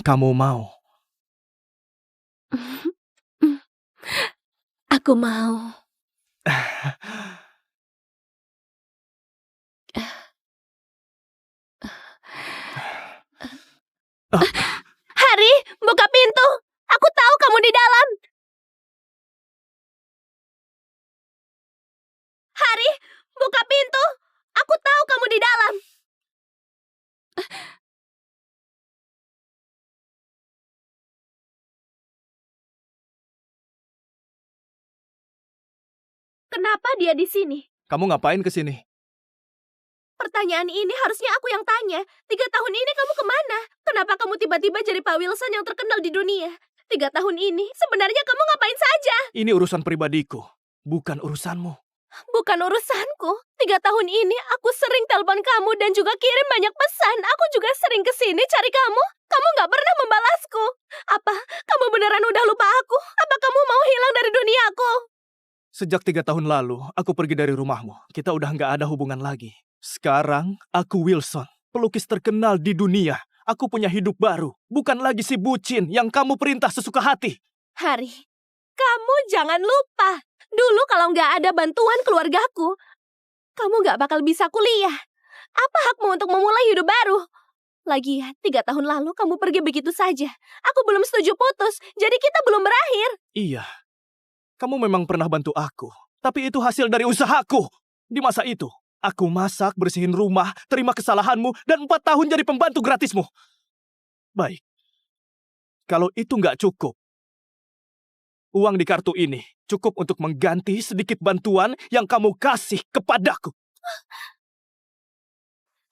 kamu mau? Aku mau. Hari, buka pintu. Aku tahu kamu di dalam. Hari, buka pintu. Aku tahu kamu di dalam. Kenapa dia di sini? Kamu ngapain ke sini? Pertanyaan ini harusnya aku yang tanya. 3 tahun ini kamu kemana? Kenapa kamu tiba-tiba jadi Pak Wilson yang terkenal di dunia? 3 tahun ini, sebenarnya kamu ngapain saja? Ini urusan pribadiku, bukan urusanmu. Bukan urusanku. 3 tahun ini aku sering telepon kamu dan juga kirim banyak pesan. Aku juga sering kesini cari kamu. Kamu gak pernah membalasku. Apa kamu beneran udah lupa aku? Apa kamu mau hilang dari duniaku? Sejak 3 tahun lalu, aku pergi dari rumahmu. Kita udah nggak ada hubungan lagi. Sekarang, aku Wilson, pelukis terkenal di dunia. Aku punya hidup baru. Bukan lagi si bucin yang kamu perintah sesuka hati. Hari, kamu jangan lupa. Dulu kalau nggak ada bantuan keluargaku, kamu nggak bakal bisa kuliah. Apa hakmu untuk memulai hidup baru? Lagian, 3 tahun lalu kamu pergi begitu saja. Aku belum setuju putus, jadi kita belum berakhir. Iya, kamu memang pernah bantu aku. Tapi itu hasil dari usahaku. Di masa itu, aku masak, bersihin rumah, terima kesalahanmu, dan 4 tahun jadi pembantu gratismu. Baik, kalau itu nggak cukup, uang di kartu ini cukup untuk mengganti sedikit bantuan yang kamu kasih kepadaku.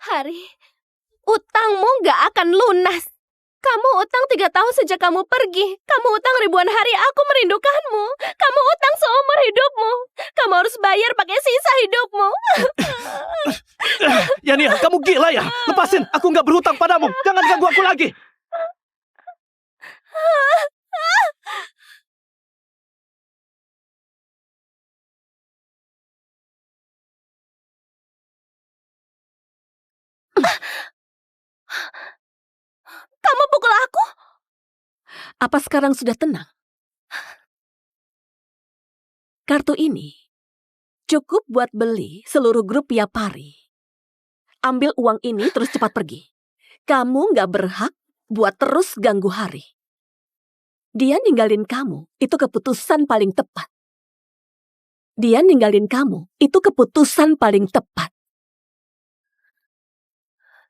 Hari, utangmu nggak akan lunas. Kamu utang 3 tahun sejak kamu pergi. Kamu utang ribuan hari aku merindukanmu. Kamu utang seumur hidupmu. Kamu harus bayar pakai sisa hidupmu. Yani, kamu gila ya? Lepasin, aku nggak berhutang padamu. Jangan ganggu aku lagi. Kamu pukul aku? Apa sekarang sudah tenang? Kartu ini cukup buat beli seluruh grup Yapari. Ambil uang ini terus cepat pergi. Kamu nggak berhak buat terus ganggu Hari. Dia ninggalin kamu, itu keputusan paling tepat. Dia ninggalin kamu, itu keputusan paling tepat.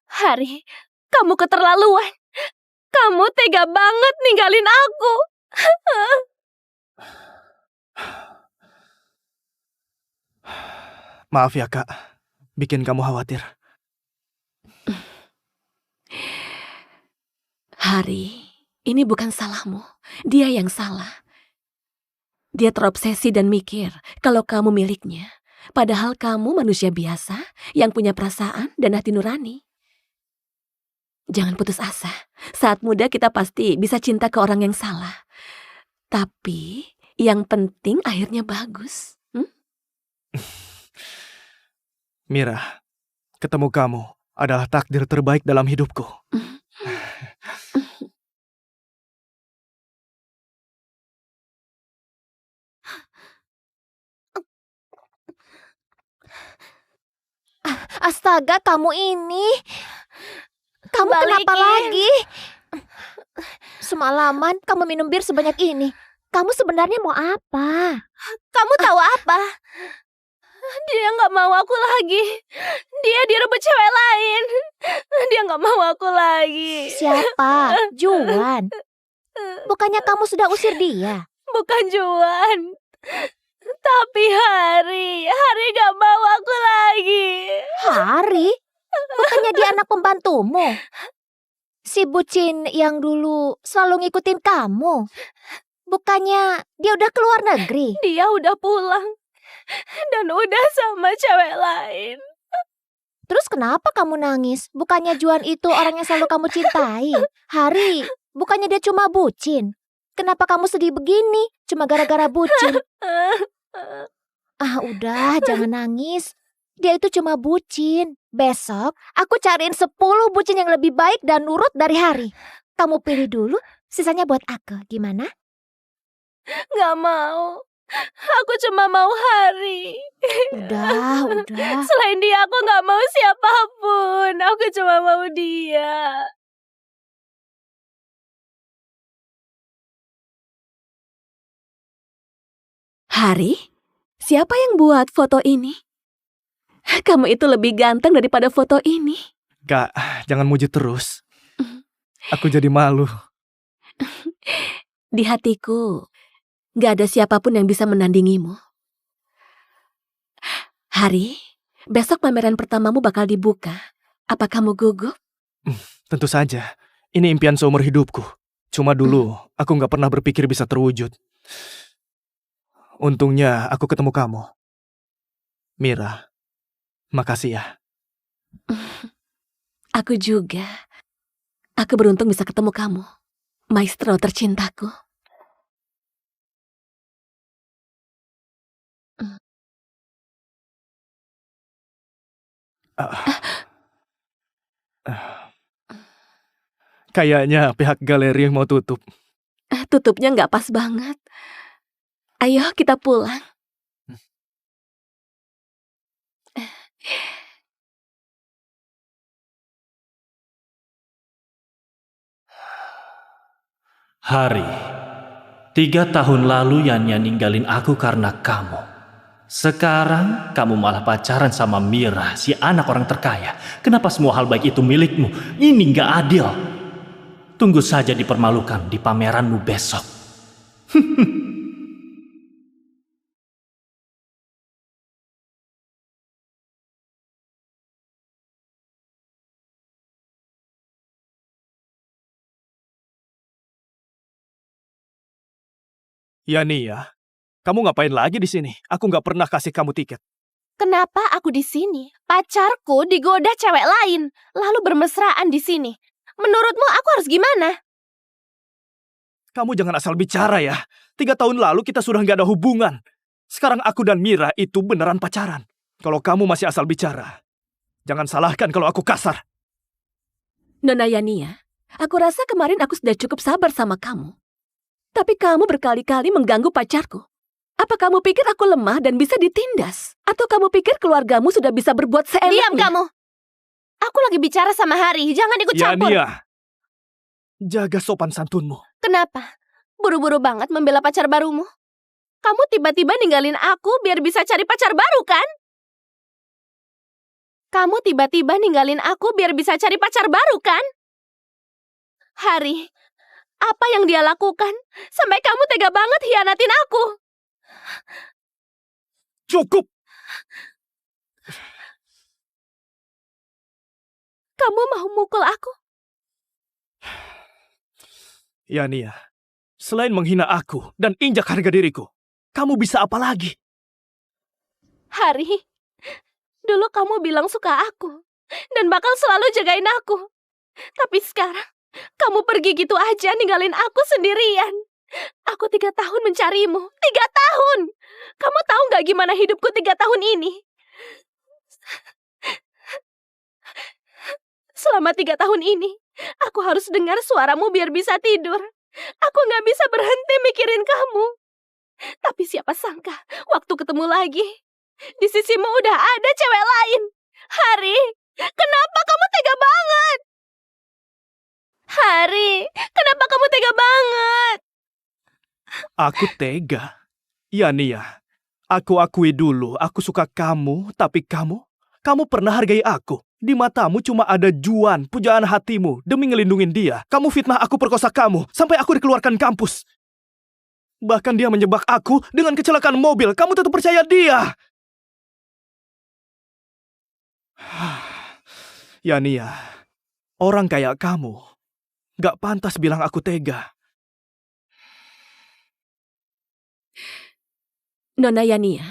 Hari, kamu keterlaluan. Kamu tega banget ninggalin aku. Maaf ya, Kak. Bikin kamu khawatir. Hari, ini bukan salahmu. Dia yang salah. Dia terobsesi dan mikir kalau kamu miliknya. Padahal kamu manusia biasa yang punya perasaan dan hati nurani. Jangan putus asa. Saat muda kita pasti bisa cinta ke orang yang salah. Tapi yang penting akhirnya bagus. Mira, ketemu kamu adalah takdir terbaik dalam hidupku. Astaga, kamu ini. Kamu kenapa lagi? Semalaman kamu minum bir sebanyak ini. Kamu sebenarnya mau apa? Kamu tahu apa? Dia nggak mau aku lagi. Dia direbut cewek lain. Dia nggak mau aku lagi. Siapa? Juan. Bukannya kamu sudah usir dia? Bukan Juan. Tapi Hari nggak mau aku lagi. Hari? Bukannya dia anak pembantumu? Si bucin yang dulu selalu ngikutin kamu. Bukannya dia udah keluar negeri? Dia udah pulang. Dan udah sama cewek lain. Terus kenapa kamu nangis? Bukannya Juan itu orang yang selalu kamu cintai? Hari, bukannya dia cuma bucin? Kenapa kamu sedih begini? Cuma gara-gara bucin? Ah udah, jangan nangis. Dia itu cuma bucin. Besok aku cariin 10 bucin yang lebih baik dan nurut dari Hari. Kamu pilih dulu, sisanya buat aku. Gimana? Gak mau. Aku cuma mau Hari. Udah. Selain dia aku gak mau siapapun. Aku cuma mau dia. Hari, siapa yang buat foto ini? Kamu itu lebih ganteng daripada foto ini. Kak, jangan muji terus. Aku jadi malu. Di hatiku, gak ada siapapun yang bisa menandingimu. Hari, besok pameran pertamamu bakal dibuka. Apa kamu gugup? Tentu saja. Ini impian seumur hidupku. Cuma dulu, aku gak pernah berpikir bisa terwujud. Untungnya aku ketemu kamu. Mira, makasih ya. Aku juga. Aku beruntung bisa ketemu kamu. Maestro tercintaku. Kayaknya pihak galeri mau tutup. Tutupnya nggak pas banget. Ayo kita pulang. Hari, 3 tahun lalu Yania ninggalin aku karena kamu. Sekarang kamu malah pacaran sama Mira, si anak orang terkaya. Kenapa semua hal baik itu milikmu? Ini nggak adil. Tunggu saja dipermalukan di pameranmu besok. Nia, kamu ngapain lagi di sini? Aku nggak pernah kasih kamu tiket. Kenapa aku di sini? Pacarku digoda cewek lain, lalu bermesraan di sini. Menurutmu aku harus gimana? Kamu jangan asal bicara ya. 3 tahun lalu kita sudah nggak ada hubungan. Sekarang aku dan Mira itu beneran pacaran. Kalau kamu masih asal bicara, jangan salahkan kalau aku kasar. Nona Yania, aku rasa kemarin aku sudah cukup sabar sama kamu. Tapi kamu berkali-kali mengganggu pacarku. Apa kamu pikir aku lemah dan bisa ditindas? Atau kamu pikir keluargamu sudah bisa berbuat seenaknya? Diam kamu! Aku lagi bicara sama Hari, jangan ikut campur. Nia, jaga sopan santunmu. Kenapa? Buru-buru banget membela pacar barumu? Kamu tiba-tiba ninggalin aku biar bisa cari pacar baru kan? Kamu tiba-tiba ninggalin aku biar bisa cari pacar baru kan? Hari, apa yang dia lakukan sampai kamu tega banget hianatin aku? Cukup! Kamu mau mukul aku? Nia, selain menghina aku dan injak harga diriku, kamu bisa apa lagi? Hari, dulu kamu bilang suka aku dan bakal selalu jagain aku. Tapi sekarang, kamu pergi gitu aja ninggalin aku sendirian. Aku 3 tahun mencarimu. 3 tahun! Kamu tahu gak gimana hidupku 3 tahun ini? Selama 3 tahun ini, aku harus dengar suaramu biar bisa tidur. Aku gak bisa berhenti mikirin kamu. Tapi siapa sangka, waktu ketemu lagi, di sisimu udah ada cewek lain. Hari, kenapa kamu tega banget? Hari, kenapa kamu tega banget? Aku tega. Nia, aku akui dulu aku suka kamu, tapi kamu pernah hargai aku. Di matamu cuma ada Juan, pujaan hatimu. Demi ngelindungin dia, kamu fitnah aku, perkosa kamu, sampai aku dikeluarkan kampus. Bahkan dia menjebak aku dengan kecelakaan mobil. Kamu tetap percaya dia. Nia, orang kayak kamu Gak pantas bilang aku tega. Nona Yania,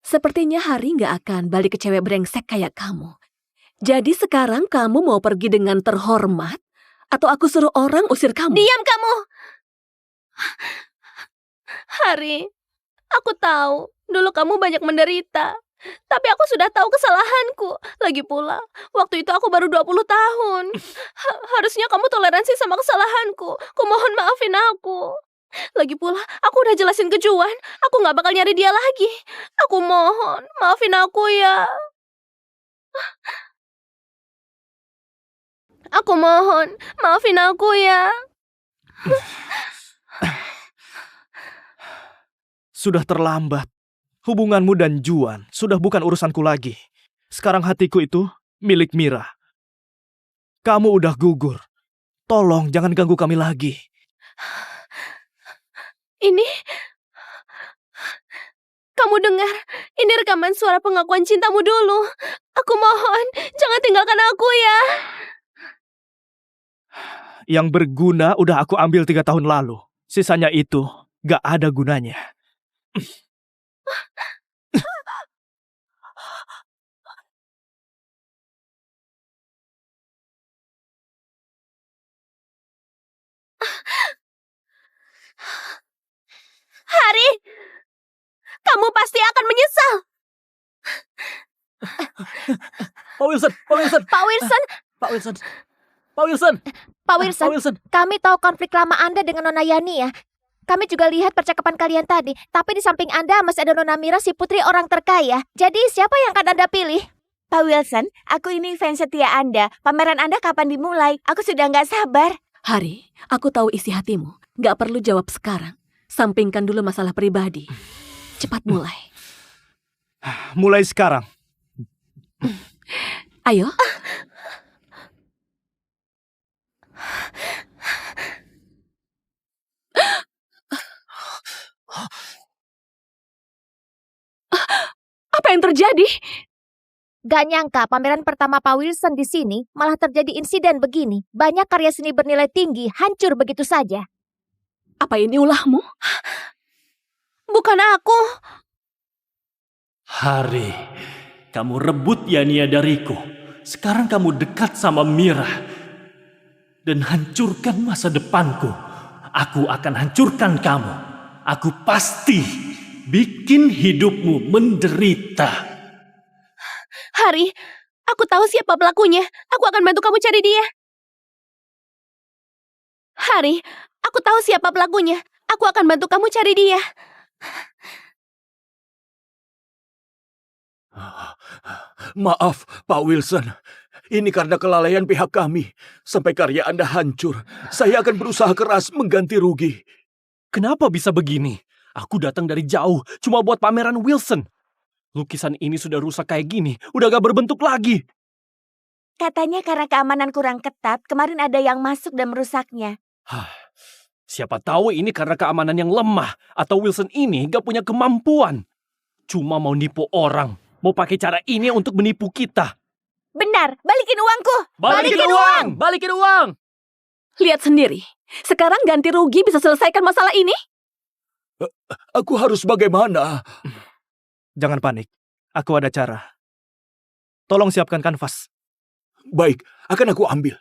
sepertinya Hari nggak akan balik ke cewek brengsek kayak kamu. Jadi sekarang kamu mau pergi dengan terhormat? Atau aku suruh orang usir kamu? Diam kamu! Hari, aku tahu dulu kamu banyak menderita. Tapi aku sudah tahu kesalahanku. Lagi pula, waktu itu aku baru 20 tahun. Harusnya kamu toleransi sama kesalahanku. Kumohon maafin aku. Lagi pula, aku udah jelasin ke Juan. Aku gak bakal nyari dia lagi. Aku mohon, maafin aku ya. Aku mohon, maafin aku ya. Sudah terlambat. Hubunganmu dan Juan sudah bukan urusanku lagi. Sekarang hatiku itu milik Mira. Kamu udah gugur. Tolong jangan ganggu kami lagi. Ini... Kamu dengar? Ini rekaman suara pengakuan cintamu dulu. Aku mohon, jangan tinggalkan aku ya. Yang berguna udah aku ambil 3 tahun lalu. Sisanya itu gak ada gunanya. Hari, kamu pasti akan menyesal. Pak Wilson, Pak Wilson, Pak Wilson, Pak Wilson, Pak Wilson, Pak Wilson, Pak Wilson. kami tahu konflik lama Anda dengan Nona Yani ya. Kami juga lihat percakapan kalian tadi. Tapi di samping Anda masih ada Nona Mira, si putri orang terkaya. Jadi siapa yang akan Anda pilih? Pak Wilson, aku ini fans setia Anda. Pameran Anda kapan dimulai? Aku sudah nggak sabar. Hari, aku tahu isi hatimu. Gak perlu jawab sekarang. Sampingkan dulu masalah pribadi. Cepat mulai. Mulai sekarang. Ayo. Apa yang terjadi? Gak nyangka pameran pertama Pak Wilson di sini malah terjadi insiden begini. Banyak karya seni bernilai tinggi hancur begitu saja. Apa ini ulahmu? Bukan aku. Hari, kamu rebut Yania dariku. Sekarang kamu dekat sama Mira. Dan hancurkan masa depanku. Aku akan hancurkan kamu. Aku pasti bikin hidupmu menderita. Hari, aku tahu siapa pelakunya. Aku akan bantu kamu cari dia. Hari, aku tahu siapa pelakunya. Aku akan bantu kamu cari dia. Maaf, Pak Wilson. Ini karena kelalaian pihak kami. Sampai karya Anda hancur. Saya akan berusaha keras mengganti rugi. Kenapa bisa begini? Aku datang dari jauh cuma buat pameran Wilson. Lukisan ini sudah rusak kayak gini, udah gak berbentuk lagi. Katanya karena keamanan kurang ketat, kemarin ada yang masuk dan merusaknya. Siapa tahu ini karena keamanan yang lemah, atau Wilson ini gak punya kemampuan. Cuma mau nipu orang, mau pakai cara ini untuk menipu kita. Benar, balikin uangku! Balikin uang! Balikin uang! Lihat sendiri, sekarang ganti rugi bisa selesaikan masalah ini? Aku harus bagaimana? Jangan panik, aku ada cara. Tolong siapkan kanvas. Baik, akan aku ambil.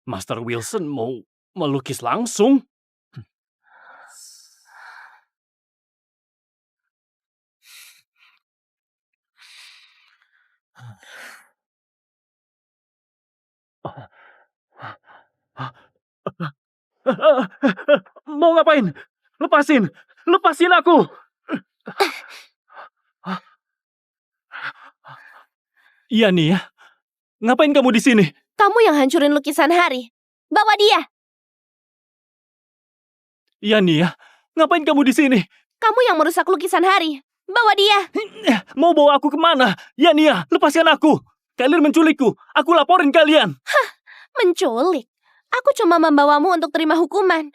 Master Wilson mau melukis langsung? Mau ngapain? Lepasin! Lepasin aku! Iya nih ya. Ngapain kamu di sini? Kamu yang hancurin lukisan Hari. Bawa dia. Iya nih ya. Ngapain kamu di sini? Kamu yang merusak lukisan Hari. Bawa dia. Mau bawa aku kemana? Ya Nia, lepaskan aku. Kalian menculikku. Aku laporin kalian. Hah, menculik? Aku cuma membawamu untuk terima hukuman.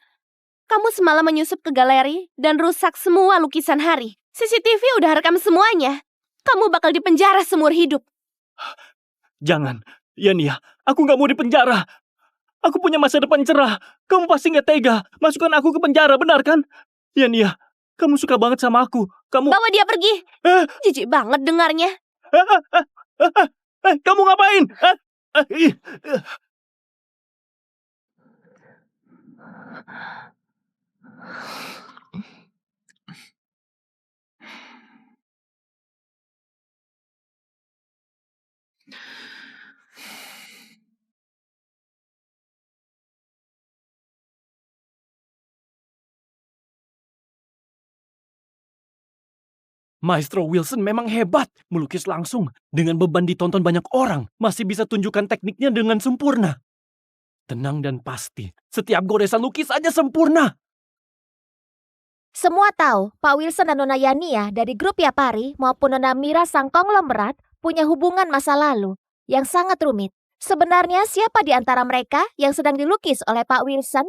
Kamu semalam menyusup ke galeri dan rusak semua lukisan Hari. CCTV udah rekam semuanya. Kamu bakal dipenjara seumur hidup. Jangan. Ya Nia, aku gak mau dipenjara. Aku punya masa depan cerah. Kamu pasti nggak tega. Masukkan aku ke penjara, benar kan? Nia, kamu suka banget sama aku. Kamu... Bawa dia pergi. Jijik banget dengarnya. Kamu ngapain? Maestro Wilson memang hebat. Melukis langsung. Dengan beban ditonton banyak orang. Masih bisa tunjukkan tekniknya dengan sempurna. Tenang dan pasti. Setiap goresan lukisannya sempurna. Semua tahu, Pak Wilson dan Nona Yania dari grup Yapari maupun Nona Mira sang konglomerat punya hubungan masa lalu yang sangat rumit. Sebenarnya siapa di antara mereka yang sedang dilukis oleh Pak Wilson?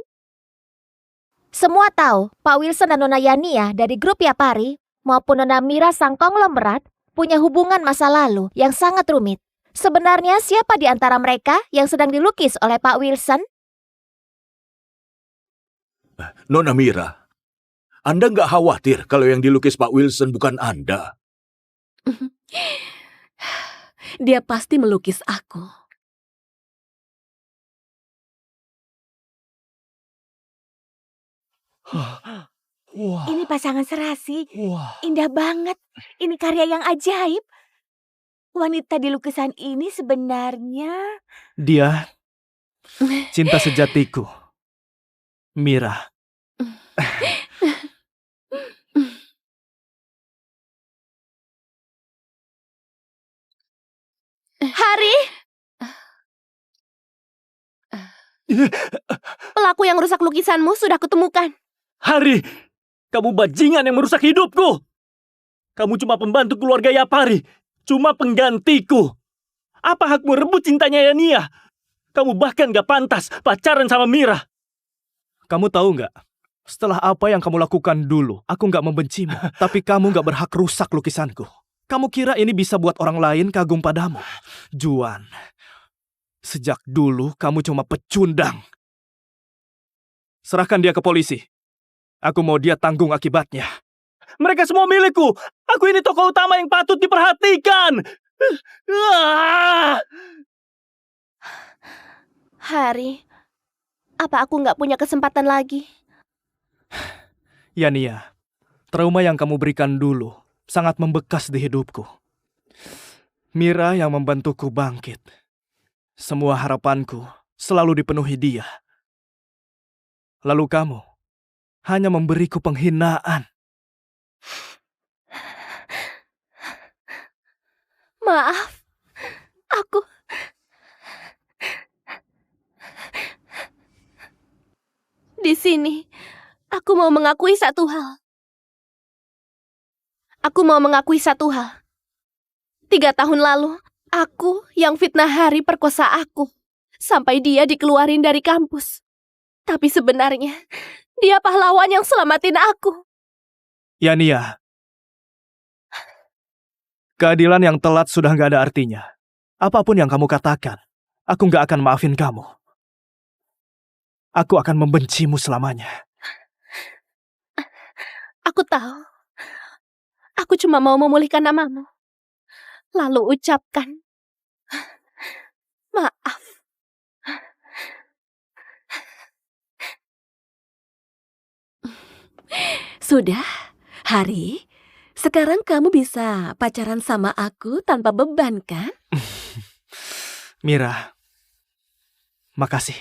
Semua tahu, Pak Wilson dan Nona Yania dari grup Yapari maupun Nona Mira sang konglomerat punya hubungan masa lalu yang sangat rumit. Sebenarnya siapa di antara mereka yang sedang dilukis oleh Pak Wilson? Nona Mira, Anda nggak khawatir kalau yang dilukis Pak Wilson bukan Anda? Dia pasti melukis aku. Ini pasangan serasi. Indah banget. Ini karya yang ajaib. Wanita di lukisan ini sebenarnya... Dia cinta sejatiku. Mira. Hari! Pelaku yang rusak lukisanmu sudah kutemukan. Hari, kamu bajingan yang merusak hidupku. Kamu cuma pembantu keluarga Yapari. Cuma penggantiku. Apa hakmu rebut cintanya Nia? Kamu bahkan gak pantas pacaran sama Mira. Kamu tahu nggak? Setelah apa yang kamu lakukan dulu, aku nggak membencimu. Tapi kamu nggak berhak rusak lukisanku. Kamu kira ini bisa buat orang lain kagum padamu? Juan, sejak dulu kamu cuma pecundang. Serahkan dia ke polisi. Aku mau dia tanggung akibatnya. Mereka semua milikku. Aku ini tokoh utama yang patut diperhatikan. Hari, apa aku nggak punya kesempatan lagi? Ya Nia, trauma yang kamu berikan dulu sangat membekas di hidupku. Mira yang membantuku bangkit. Semua harapanku selalu dipenuhi dia. Lalu kamu hanya memberiku penghinaan. Maaf, aku... Di sini, aku mau mengakui satu hal. 3 tahun lalu, aku yang fitnah Hari perkosa aku. Sampai dia dikeluarin dari kampus. Tapi sebenarnya, dia pahlawan yang selamatin aku. Ya Nia, keadilan yang telat sudah gak ada artinya. Apapun yang kamu katakan, aku gak akan maafin kamu. Aku akan membencimu selamanya. Aku tahu. Aku cuma mau memulihkan namamu. Lalu ucapkan, maaf. Sudah, Hari. Sekarang kamu bisa pacaran sama aku tanpa beban, kan? Mira, makasih.